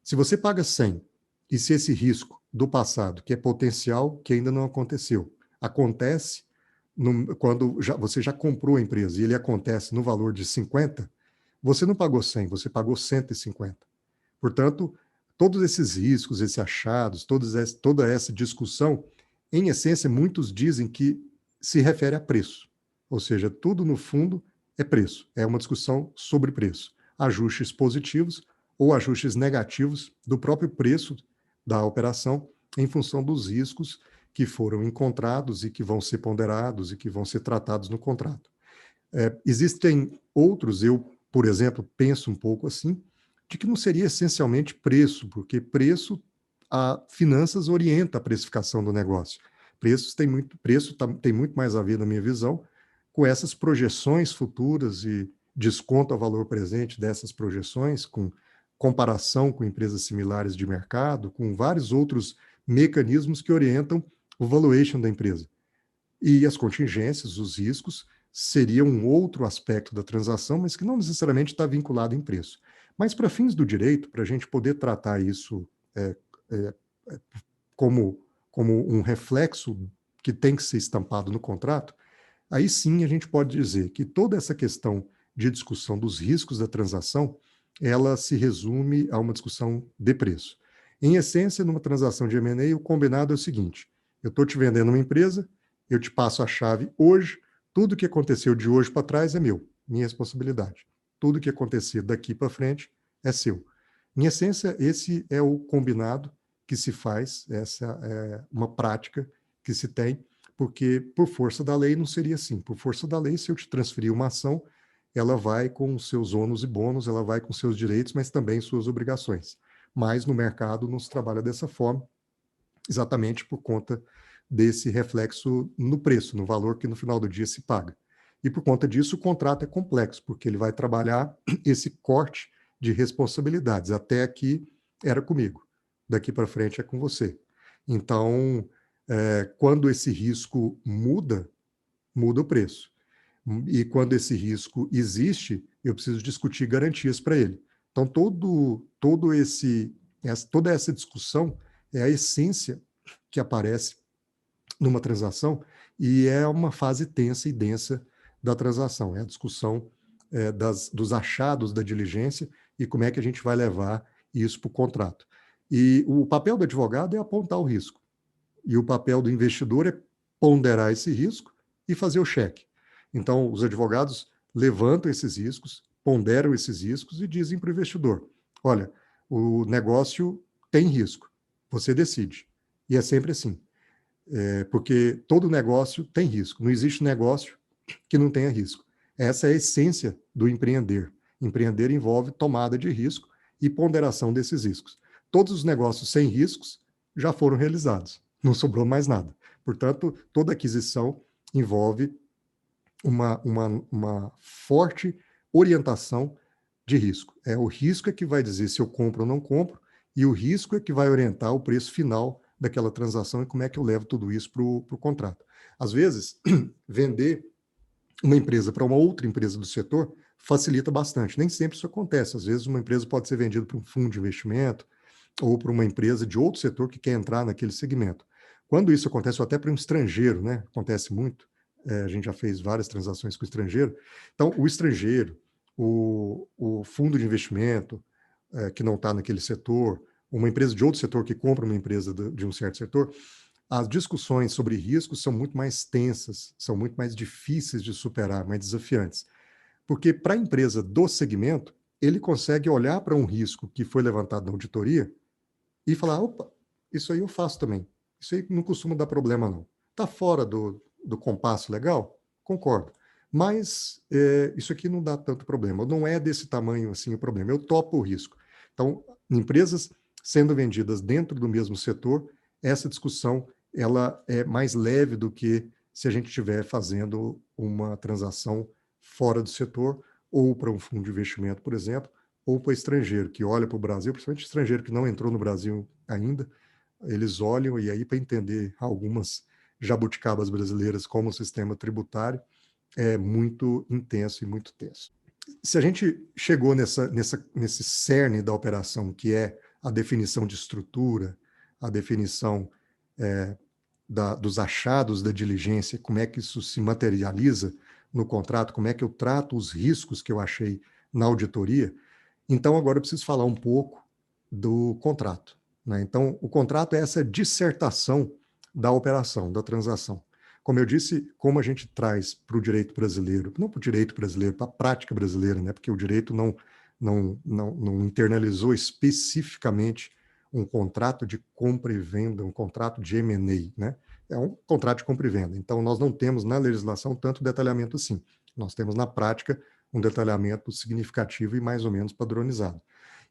Se você paga 100, e se esse risco do passado, que é potencial, que ainda não aconteceu, acontece quando você já comprou a empresa e ele acontece no valor de 50, você não pagou 100, você pagou 150. Portanto, todos esses riscos, esses achados, toda essa discussão, em essência, muitos dizem que se refere a preço. Ou seja, tudo no fundo é preço. É uma discussão sobre preço. Ajustes positivos ou ajustes negativos do próprio preço da operação em função dos riscos que foram encontrados e que vão ser ponderados e que vão ser tratados no contrato. Existem outros, eu, por exemplo, penso um pouco assim, de que não seria essencialmente preço, porque preço, a finanças orienta a precificação do negócio. Tem muito mais a ver, na minha visão, com essas projeções futuras e desconto ao valor presente dessas projeções, com comparação com empresas similares de mercado, com vários outros mecanismos que orientam o valuation da empresa. E as contingências, os riscos, seriam um outro aspecto da transação, mas que não necessariamente está vinculado em preço. Mas para fins do direito, para a gente poder tratar isso é, é, como, como um reflexo que tem que ser estampado no contrato, aí sim a gente pode dizer que toda essa questão de discussão dos riscos da transação, ela se resume a uma discussão de preço. Em essência, numa transação de M&A, o combinado é o seguinte: eu estou te vendendo uma empresa, eu te passo a chave hoje, tudo que aconteceu de hoje para trás é meu, minha responsabilidade. Tudo que acontecer daqui para frente é seu. Em essência, esse é o combinado que se faz, essa é uma prática que se tem, porque por força da lei não seria assim. Por força da lei, se eu te transferir uma ação, ela vai com os seus ônus e bônus, ela vai com seus direitos, mas também suas obrigações. Mas no mercado não se trabalha dessa forma, exatamente por conta desse reflexo no preço, no valor que no final do dia se paga. E por conta disso, o contrato é complexo, porque ele vai trabalhar esse corte de responsabilidades. Até aqui era comigo, daqui para frente é com você. Então, quando esse risco muda, muda o preço. E quando esse risco existe, eu preciso discutir garantias para ele. Então, toda essa discussão é a essência que aparece numa transação e é uma fase tensa e densa da transação. É a discussão dos achados da diligência e como é que a gente vai levar isso para o contrato. E o papel do advogado é apontar o risco. E o papel do investidor é ponderar esse risco e fazer o cheque. Então, os advogados levantam esses riscos, ponderam esses riscos e dizem para o investidor: olha, o negócio tem risco, você decide. E é sempre assim. porque todo negócio tem risco. Não existe negócio que não tenha risco. Essa é a essência do empreender. Empreender envolve tomada de risco e ponderação desses riscos. Todos os negócios sem riscos já foram realizados. Não sobrou mais nada. Portanto, toda aquisição envolve uma forte orientação de risco. É o risco é que vai dizer se eu compro ou não compro, e o risco é que vai orientar o preço final daquela transação e como é que eu levo tudo isso para o contrato. Às vezes, vender uma empresa para uma outra empresa do setor facilita bastante. Nem sempre isso acontece. Às vezes, uma empresa pode ser vendida para um fundo de investimento ou para uma empresa de outro setor que quer entrar naquele segmento. Quando isso acontece, ou até para um estrangeiro, né? Acontece muito. A gente já fez várias transações com o estrangeiro. Então, o estrangeiro, o fundo de investimento que não está naquele setor, uma empresa de outro setor que compra uma empresa de um certo setor, as discussões sobre riscos são muito mais tensas, são muito mais difíceis de superar, mais desafiantes. Porque para a empresa do segmento, ele consegue olhar para um risco que foi levantado na auditoria e falar, opa, isso aí eu faço também. Isso aí não costuma dar problema, não. Está fora do compasso legal? Concordo. Mas isso aqui não dá tanto problema. Não é desse tamanho assim o problema. Eu topo o risco. Então, empresas sendo vendidas dentro do mesmo setor, essa discussão ela é mais leve do que se a gente estiver fazendo uma transação fora do setor ou para um fundo de investimento, por exemplo, ou para estrangeiro que olha para o Brasil, principalmente estrangeiro que não entrou no Brasil ainda, eles olham e aí para entender algumas jabuticabas brasileiras como o sistema tributário, muito intenso e muito tenso. Se a gente chegou nesse cerne da operação, que é a definição de estrutura, a definição dos achados da diligência, como é que isso se materializa no contrato, como é que eu trato os riscos que eu achei na auditoria, então agora eu preciso falar um pouco do contrato, né? Então, o contrato é essa dissertação da operação, da transação. Como eu disse, como a gente traz para o direito brasileiro, não para o direito brasileiro, para a prática brasileira, né? Porque o direito não internalizou especificamente um contrato de compra e venda, um contrato de M&A, né? É um contrato de compra e venda. Então, nós não temos na legislação tanto detalhamento assim. Nós temos na prática um detalhamento significativo e mais ou menos padronizado.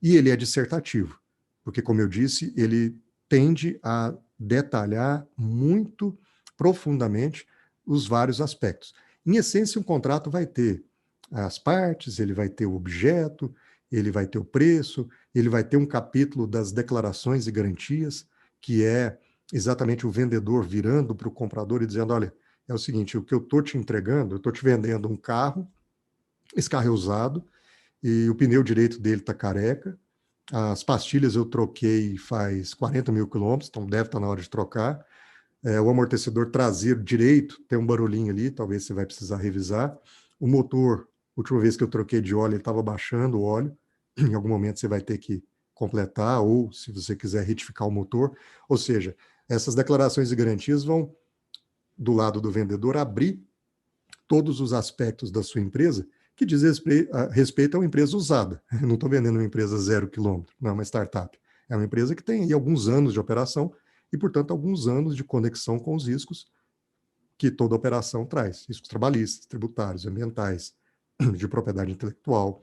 E ele é dissertativo, porque, como eu disse, ele tende a detalhar muito profundamente os vários aspectos. Em essência, um contrato vai ter as partes, ele vai ter o objeto, ele vai ter o preço, ele vai ter um capítulo das declarações e garantias, que é exatamente o vendedor virando para o comprador e dizendo, olha, é o seguinte, o que eu estou te entregando, eu estou te vendendo um carro, esse carro é usado, e o pneu direito dele está careca, as pastilhas eu troquei faz 40 mil quilômetros, então deve estar na hora de trocar, o amortecedor traseiro direito tem um barulhinho ali, talvez você vai precisar revisar, o motor, última vez que eu troquei de óleo, ele estava baixando o óleo, em algum momento você vai ter que completar, ou se você quiser retificar o motor, ou seja, essas declarações de garantias vão, do lado do vendedor, abrir todos os aspectos da sua empresa que diz respeito a uma empresa usada. Eu não estou vendendo uma empresa 0 quilômetro, não é uma startup. É uma empresa que tem aí alguns anos de operação e, portanto, alguns anos de conexão com os riscos que toda operação traz. Riscos trabalhistas, tributários, ambientais, de propriedade intelectual.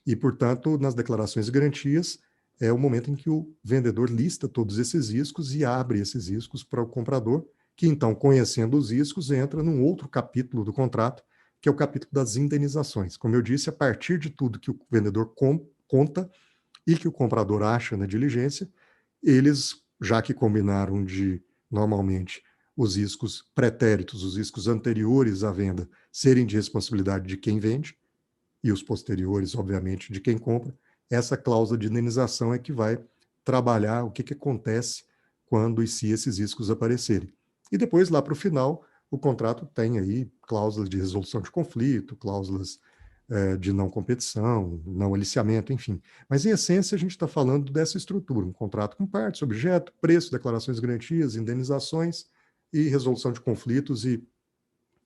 E, portanto, nas declarações de garantias, é o momento em que o vendedor lista todos esses riscos e abre esses riscos para o comprador, que então, conhecendo os riscos, entra num outro capítulo do contrato, que é o capítulo das indenizações. Como eu disse, a partir de tudo que o vendedor conta e que o comprador acha na diligência, eles, já que combinaram de, normalmente, os riscos pretéritos, os riscos anteriores à venda, serem de responsabilidade de quem vende, e os posteriores, obviamente, de quem compra, essa cláusula de indenização é que vai trabalhar o que acontece quando e se esses riscos aparecerem. E depois, lá para o final, o contrato tem aí cláusulas de resolução de conflito, cláusulas de não competição, não aliciamento, enfim. Mas, em essência, a gente está falando dessa estrutura, um contrato com partes, objeto, preço, declarações de garantias, indenizações e resolução de conflitos e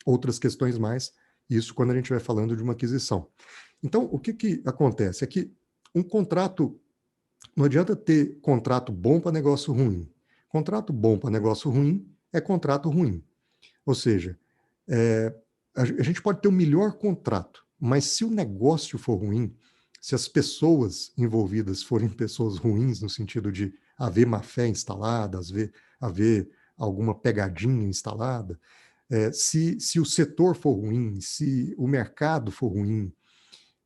outras questões mais, isso quando a gente vai falando de uma aquisição. Então, o que acontece? É que um contrato, não adianta ter contrato bom para negócio ruim. Contrato bom para negócio ruim é contrato ruim. Ou seja, a gente pode ter o melhor contrato, mas se o negócio for ruim, se as pessoas envolvidas forem pessoas ruins, no sentido de haver má-fé instalada, haver alguma pegadinha instalada, se o setor for ruim, se o mercado for ruim,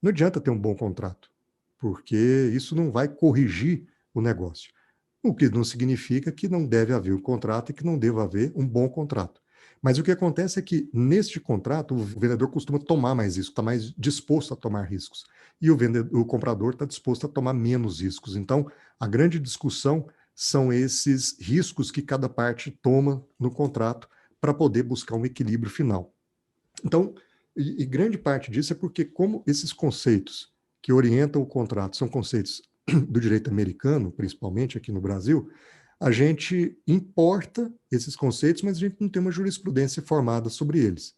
não adianta ter um bom contrato, porque isso não vai corrigir o negócio. O que não significa que não deve haver o contrato e que não deva haver um bom contrato. Mas o que acontece é que, neste contrato, o vendedor costuma tomar mais riscos, está mais disposto a tomar riscos. E o comprador está disposto a tomar menos riscos. Então, a grande discussão são esses riscos que cada parte toma no contrato para poder buscar um equilíbrio final. Então, e grande parte disso é porque, como esses conceitos que orientam o contrato são conceitos do direito americano, principalmente aqui no Brasil, a gente importa esses conceitos, mas a gente não tem uma jurisprudência formada sobre eles.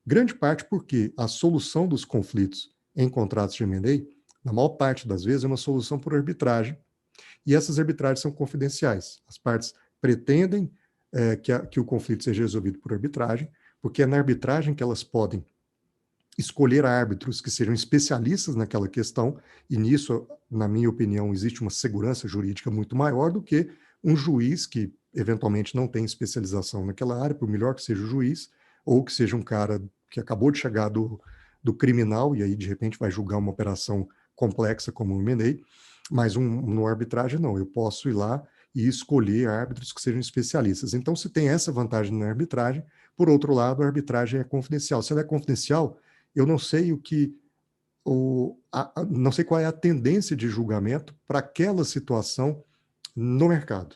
Grande parte porque a solução dos conflitos em contratos de M&A, na maior parte das vezes, é uma solução por arbitragem, e essas arbitragens são confidenciais. As partes pretendem que o conflito seja resolvido por arbitragem, porque é na arbitragem que elas podem escolher árbitros que sejam especialistas naquela questão, e nisso, na minha opinião, existe uma segurança jurídica muito maior do que um juiz que eventualmente não tem especialização naquela área, por melhor que seja o juiz, ou que seja um cara que acabou de chegar do criminal e aí de repente vai julgar uma operação complexa como o M&A, mas no arbitragem não, eu posso ir lá e escolher árbitros que sejam especialistas. Então, se tem essa vantagem na arbitragem, por outro lado, a arbitragem é confidencial. Se ela é confidencial, eu não sei não sei qual é a tendência de julgamento para aquela situação no mercado.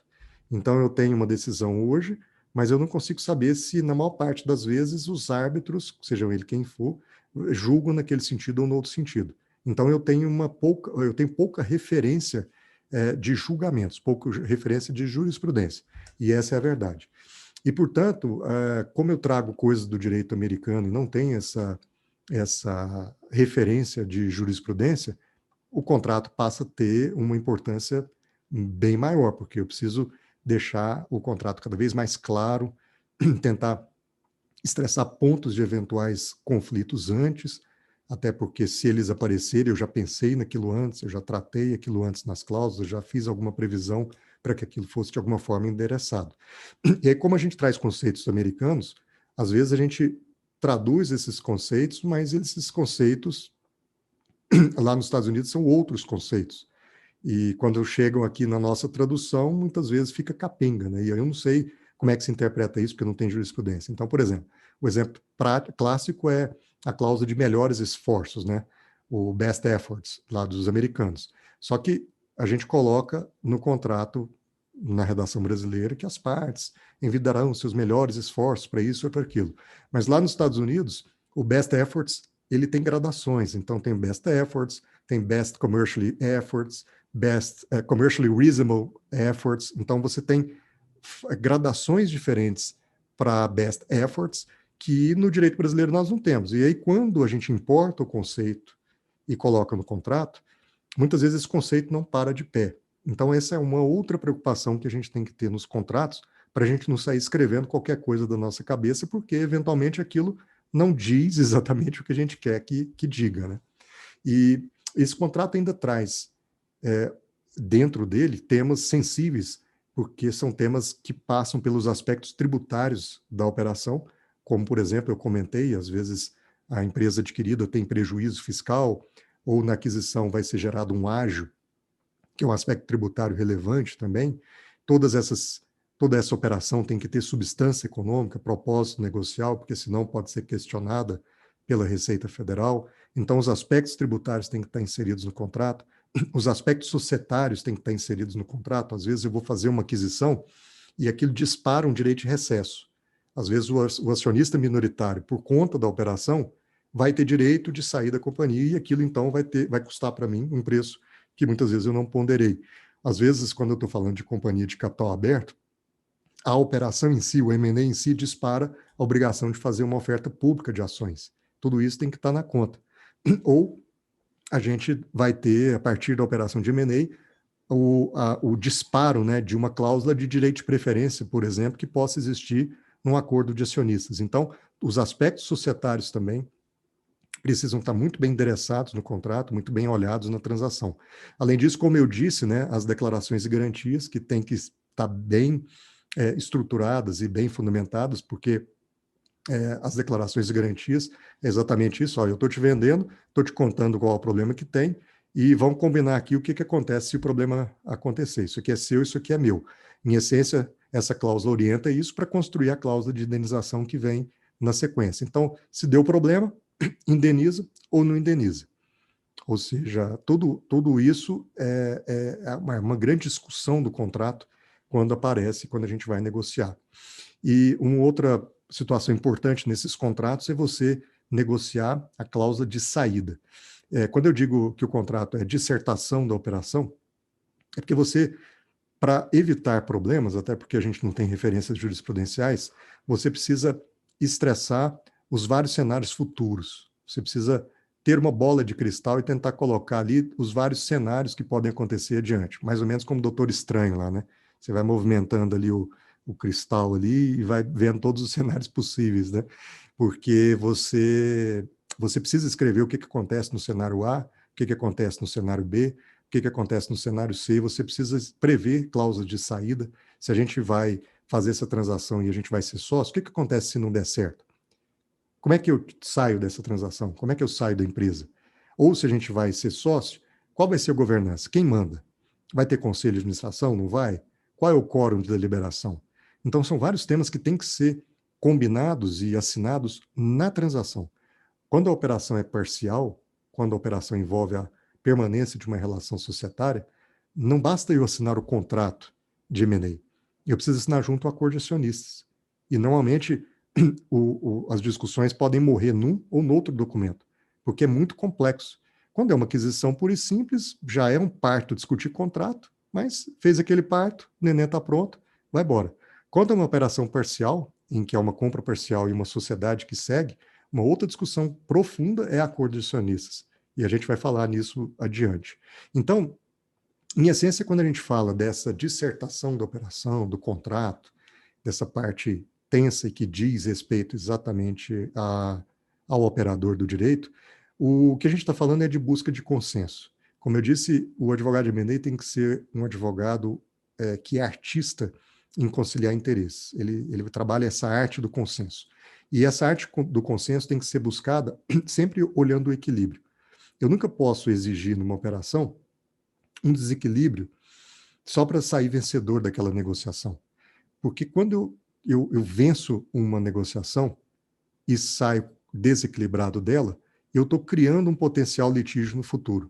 Então, eu tenho uma decisão hoje, mas eu não consigo saber se, na maior parte das vezes, os árbitros, sejam ele quem for, julgam naquele sentido ou no outro sentido. Então, eu tenho pouca referência de julgamentos, pouca referência de jurisprudência. E essa é a verdade. E, portanto, como eu trago coisas do direito americano e não tenho essa referência de jurisprudência, o contrato passa a ter uma importância bem maior, porque eu preciso deixar o contrato cada vez mais claro, tentar estressar pontos de eventuais conflitos antes, até porque se eles aparecerem, eu já pensei naquilo antes, eu já tratei aquilo antes nas cláusulas, já fiz alguma previsão para que aquilo fosse de alguma forma endereçado. E aí, como a gente traz conceitos americanos, às vezes a gente traduz esses conceitos, mas esses conceitos lá nos Estados Unidos são outros conceitos. E quando chegam aqui na nossa tradução, muitas vezes fica capenga, né? E eu não sei como é que se interpreta isso, porque não tem jurisprudência. Então, por exemplo, o exemplo clássico é a cláusula de melhores esforços, né? O best efforts, lá dos americanos. Só que a gente coloca no contrato, na redação brasileira, que as partes envidarão seus melhores esforços para isso ou para aquilo. Mas lá nos Estados Unidos, o best efforts, ele tem gradações. Então, tem best efforts, tem best commercially efforts, best commercially reasonable efforts. Então, você tem gradações diferentes para best efforts que no direito brasileiro nós não temos. E aí, quando a gente importa o conceito e coloca no contrato, muitas vezes esse conceito não para de pé. Então, essa é uma outra preocupação que a gente tem que ter nos contratos, para a gente não sair escrevendo qualquer coisa da nossa cabeça, porque eventualmente aquilo não diz exatamente o que a gente quer que diga, né? E esse contrato ainda traz dentro dele temas sensíveis, porque são temas que passam pelos aspectos tributários da operação, como, por exemplo, eu comentei, às vezes a empresa adquirida tem prejuízo fiscal, ou na aquisição vai ser gerado um ágio, que é um aspecto tributário relevante também. Toda essa operação tem que ter substância econômica, propósito negocial, porque senão pode ser questionada pela Receita Federal. Então, os aspectos tributários têm que estar inseridos no contrato, os aspectos societários têm que estar inseridos no contrato. Às vezes eu vou fazer uma aquisição e aquilo dispara um direito de recesso. Às vezes o acionista minoritário, por conta da operação, vai ter direito de sair da companhia e aquilo então vai custar para mim um preço que muitas vezes eu não ponderei. Às vezes, quando eu estou falando de companhia de capital aberto, a operação em si, o M&A em si, dispara a obrigação de fazer uma oferta pública de ações. Tudo isso tem que estar na conta. Ou a gente vai ter, a partir da operação de M&A, o disparo, né, de uma cláusula de direito de preferência, por exemplo, que possa existir num acordo de acionistas. Então, os aspectos societários também precisam estar muito bem endereçados no contrato, muito bem olhados na transação. Além disso, como eu disse, né, as declarações e garantias que têm que estar bem estruturadas e bem fundamentadas, porque as declarações e garantias é exatamente isso. Olha, eu estou te vendendo, estou te contando qual é o problema que tem, e vamos combinar aqui o que, que acontece se o problema acontecer. Isso aqui é seu, isso aqui é meu. Em essência, essa cláusula orienta isso para construir a cláusula de indenização que vem na sequência. Então, se deu problema, indeniza ou não indeniza. Ou seja, tudo isso é uma grande discussão do contrato quando aparece, quando a gente vai negociar. E uma outra situação importante nesses contratos é você negociar a cláusula de saída. Quando eu digo que o contrato é dissertação da operação, é porque você, para evitar problemas, até porque a gente não tem referências jurisprudenciais, você precisa estressar os vários cenários futuros. Você precisa ter uma bola de cristal e tentar colocar ali os vários cenários que podem acontecer adiante. Mais ou menos como o Doutor Estranho lá, né? Você vai movimentando ali o cristal ali e vai vendo todos os cenários possíveis, né? Porque você precisa escrever o que acontece no cenário A, o que acontece no cenário B, o que acontece no cenário C, você precisa prever cláusulas de saída. Se a gente vai fazer essa transação e a gente vai ser sócio, o que acontece se não der certo? Como é que eu saio dessa transação? Como é que eu saio da empresa? Ou se a gente vai ser sócio, qual vai ser a governança? Quem manda? Vai ter conselho de administração? Não vai? Qual é o quórum de deliberação? Então, são vários temas que têm que ser combinados e assinados na transação. Quando a operação é parcial, quando a operação envolve a permanência de uma relação societária, não basta eu assinar o contrato de M&A. Eu preciso assinar junto ao acordo de acionistas. E, normalmente, as discussões podem morrer num ou no outro documento, porque é muito complexo. Quando é uma aquisição pura e simples, já é um parto discutir contrato, mas fez aquele parto, o neném está pronto, vai embora. Quando é uma operação parcial, em que é uma compra parcial e uma sociedade que segue, uma outra discussão profunda é acordo de acionistas. E a gente vai falar nisso adiante. Então, em essência, quando a gente fala dessa dissertação da operação, do contrato, dessa parte tensa e que diz respeito exatamente ao operador do direito, o que a gente está falando é de busca de consenso. Como eu disse, o advogado de M&A tem que ser um advogado que é artista em conciliar interesses. Ele trabalha essa arte do consenso. E essa arte do consenso tem que ser buscada sempre olhando o equilíbrio. Eu nunca posso exigir numa operação um desequilíbrio só para sair vencedor daquela negociação. Porque quando eu venço uma negociação e saio desequilibrado dela, eu estou criando um potencial litígio no futuro.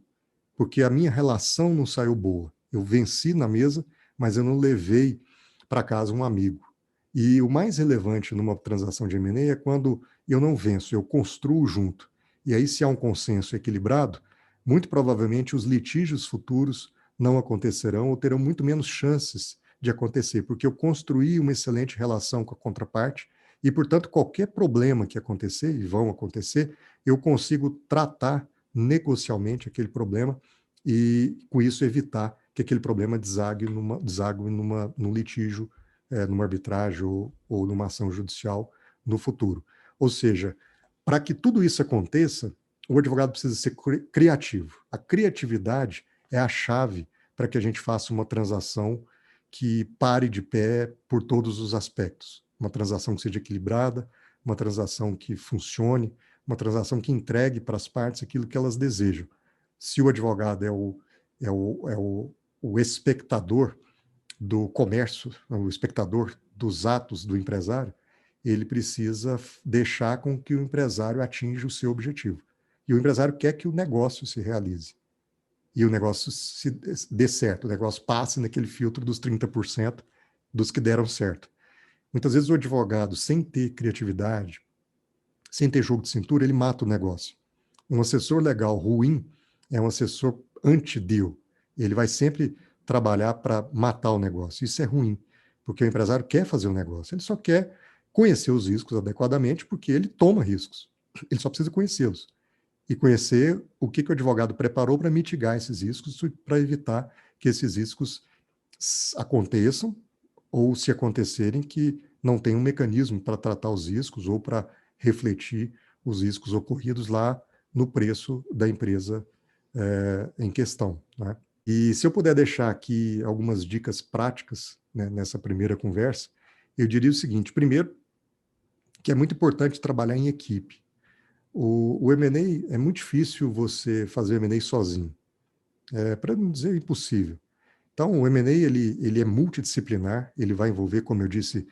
Porque a minha relação não saiu boa. Eu venci na mesa, mas eu não levei para casa um amigo. E o mais relevante numa transação de M&A é quando eu não venço, eu construo junto. E aí, se há um consenso equilibrado, muito provavelmente os litígios futuros não acontecerão ou terão muito menos chances de acontecer, porque eu construí uma excelente relação com a contraparte e, portanto, qualquer problema que acontecer, e vão acontecer, eu consigo tratar negocialmente aquele problema e, com isso, evitar que aquele problema desague num litígio, numa arbitragem ou numa ação judicial no futuro. Ou seja, para que tudo isso aconteça, o advogado precisa ser criativo. A criatividade é a chave para que a gente faça uma transação que pare de pé por todos os aspectos. Uma transação que seja equilibrada, uma transação que funcione, uma transação que entregue para as partes aquilo que elas desejam. Se o advogado o espectador do comércio, o espectador dos atos do empresário, ele precisa deixar com que o empresário atinja o seu objetivo. E o empresário quer que o negócio se realize. E o negócio se dê certo, o negócio passe naquele filtro dos 30% dos que deram certo. Muitas vezes o advogado, sem ter criatividade, sem ter jogo de cintura, ele mata o negócio. Um assessor legal ruim é um assessor anti-deal. Ele vai sempre trabalhar para matar o negócio. Isso é ruim, porque o empresário quer fazer o negócio. Ele só quer conhecer os riscos adequadamente, porque ele toma riscos. Ele só precisa conhecê-los. E conhecer o que o advogado preparou para mitigar esses riscos, para evitar que esses riscos aconteçam, ou se acontecerem, que não tem um mecanismo para tratar os riscos ou para refletir os riscos ocorridos lá no preço da empresa em questão, né? E se eu puder deixar aqui algumas dicas práticas, né, nessa primeira conversa, eu diria o seguinte: primeiro, que é muito importante trabalhar em equipe. O M&A é muito difícil você fazer M&A sozinho, para não dizer impossível. Então, o M&A ele é multidisciplinar, ele vai envolver, como eu disse,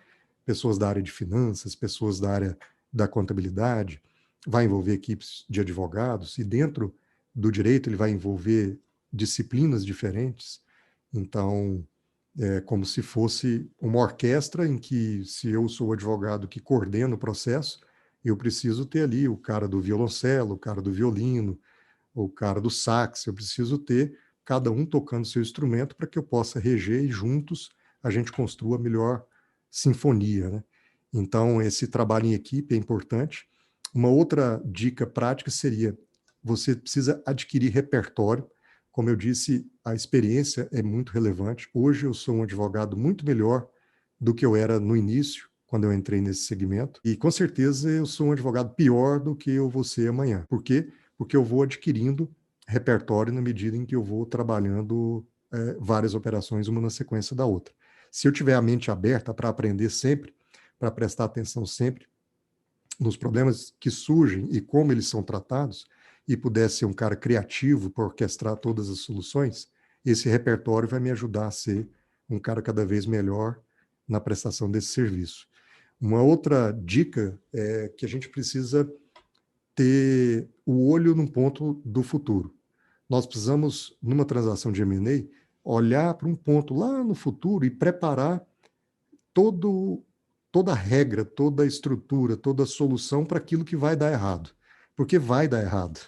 pessoas da área de finanças, pessoas da área da contabilidade, vai envolver equipes de advogados, e dentro do direito ele vai envolver disciplinas diferentes. Então, é como se fosse uma orquestra em que, se eu sou o advogado que coordena o processo, eu preciso ter ali o cara do violoncelo, o cara do violino, o cara do sax, eu preciso ter cada um tocando seu instrumento para que eu possa reger e juntos a gente construa a melhor sinfonia, né? Então, esse trabalho em equipe é importante. Uma outra dica prática seria: você precisa adquirir repertório. Como eu disse, a experiência é muito relevante. Hoje eu sou um advogado muito melhor do que eu era no início, quando eu entrei nesse segmento. E com certeza eu sou um advogado pior do que eu vou ser amanhã. Por quê? Porque eu vou adquirindo repertório na medida em que eu vou trabalhando várias operações, uma na sequência da outra. Se eu tiver a mente aberta para aprender sempre, para prestar atenção sempre nos problemas que surgem e como eles são tratados, e puder ser um cara criativo para orquestrar todas as soluções, esse repertório vai me ajudar a ser um cara cada vez melhor na prestação desse serviço. Uma outra dica é que a gente precisa ter o olho num ponto do futuro. Nós precisamos, numa transação de M&A, olhar para um ponto lá no futuro e preparar todo, toda a regra, toda a estrutura, toda a solução para aquilo que vai dar errado. Porque vai dar errado.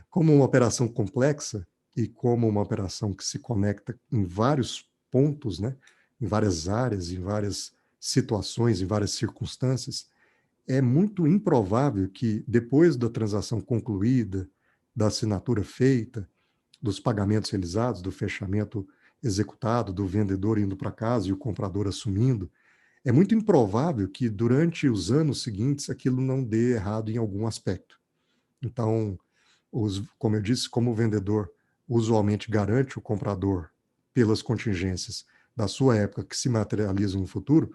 Como uma operação complexa e como uma operação que se conecta em vários pontos, né, em várias áreas, em várias situações, em várias circunstâncias, é muito improvável que, depois da transação concluída, da assinatura feita, dos pagamentos realizados, do fechamento executado, do vendedor indo para casa e o comprador assumindo, é muito improvável que, durante os anos seguintes, aquilo não dê errado em algum aspecto. Então, como eu disse, como o vendedor usualmente garante o comprador pelas contingências da sua época que se materializam no futuro,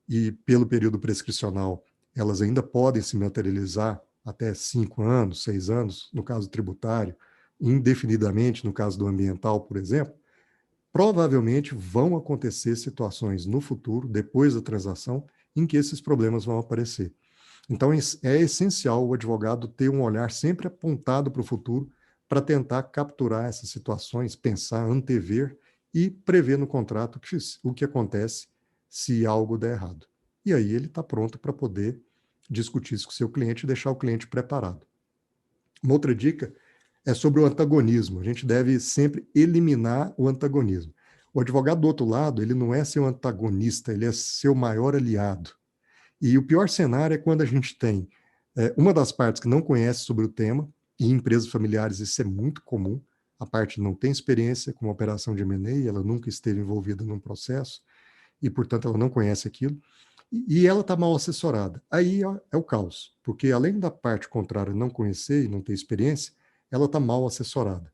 e pelo período prescricional elas ainda podem se materializar até 5 anos, 6 anos, no caso tributário, indefinidamente no caso do ambiental, por exemplo, provavelmente vão acontecer situações no futuro, depois da transação, em que esses problemas vão aparecer. Então, é essencial o advogado ter um olhar sempre apontado para o futuro para tentar capturar essas situações, pensar, antever e prever no contrato o que acontece se algo der errado. E aí ele está pronto para poder discutir isso com o seu cliente e deixar o cliente preparado. Uma outra dica é sobre o antagonismo. A gente deve sempre eliminar o antagonismo. O advogado do outro lado, ele não é seu antagonista, ele é seu maior aliado. E o pior cenário é quando a gente tem uma das partes que não conhece sobre o tema, e em empresas familiares isso é muito comum, a parte não tem experiência com uma operação de M&A, ela nunca esteve envolvida num processo, e, portanto, ela não conhece aquilo, e ela está mal assessorada. Aí é o caos, porque além da parte contrária não conhecer e não ter experiência, ela está mal assessorada.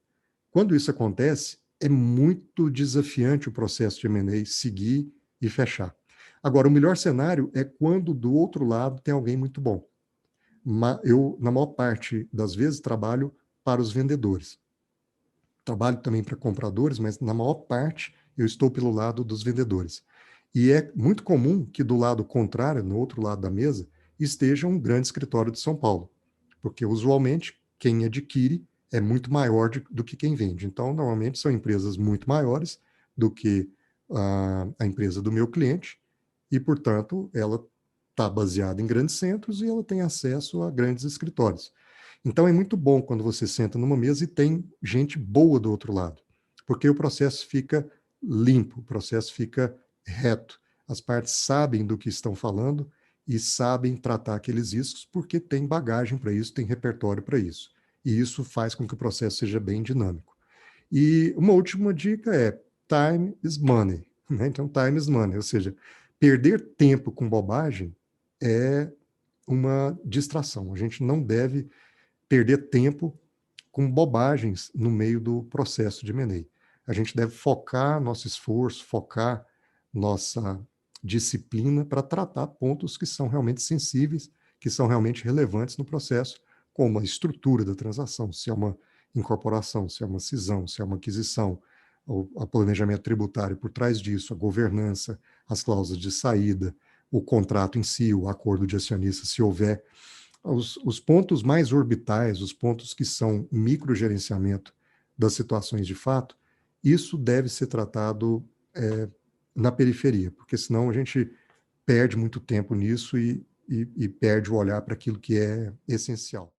Quando isso acontece, é muito desafiante o processo de M&A seguir e fechar. Agora, o melhor cenário é quando do outro lado tem alguém muito bom. Eu, na maior parte das vezes, trabalho para os vendedores. Trabalho também para compradores, mas na maior parte eu estou pelo lado dos vendedores. E é muito comum que do lado contrário, no outro lado da mesa, esteja um grande escritório de São Paulo, porque usualmente quem adquire é muito maior do que quem vende. Então, normalmente são empresas muito maiores do que a empresa do meu cliente, e, portanto, ela está baseada em grandes centros e ela tem acesso a grandes escritórios. Então é muito bom quando você senta numa mesa e tem gente boa do outro lado, porque o processo fica limpo, o processo fica reto. As partes sabem do que estão falando e sabem tratar aqueles riscos porque tem bagagem para isso, tem repertório para isso. E isso faz com que o processo seja bem dinâmico. E uma última dica é time is money, né? Então, time is money, ou seja, perder tempo com bobagem é uma distração. A gente não deve perder tempo com bobagens no meio do processo de M&A. A gente deve focar nosso esforço, focar nossa disciplina para tratar pontos que são realmente sensíveis, que são realmente relevantes no processo, como a estrutura da transação, se é uma incorporação, se é uma cisão, se é uma aquisição, o planejamento tributário por trás disso, a governança, as cláusulas de saída, o contrato em si, o acordo de acionistas, se houver. Os pontos mais orbitais, os pontos que são microgerenciamento das situações de fato, isso deve ser tratado na periferia, porque senão a gente perde muito tempo nisso e perde o olhar para aquilo que é essencial.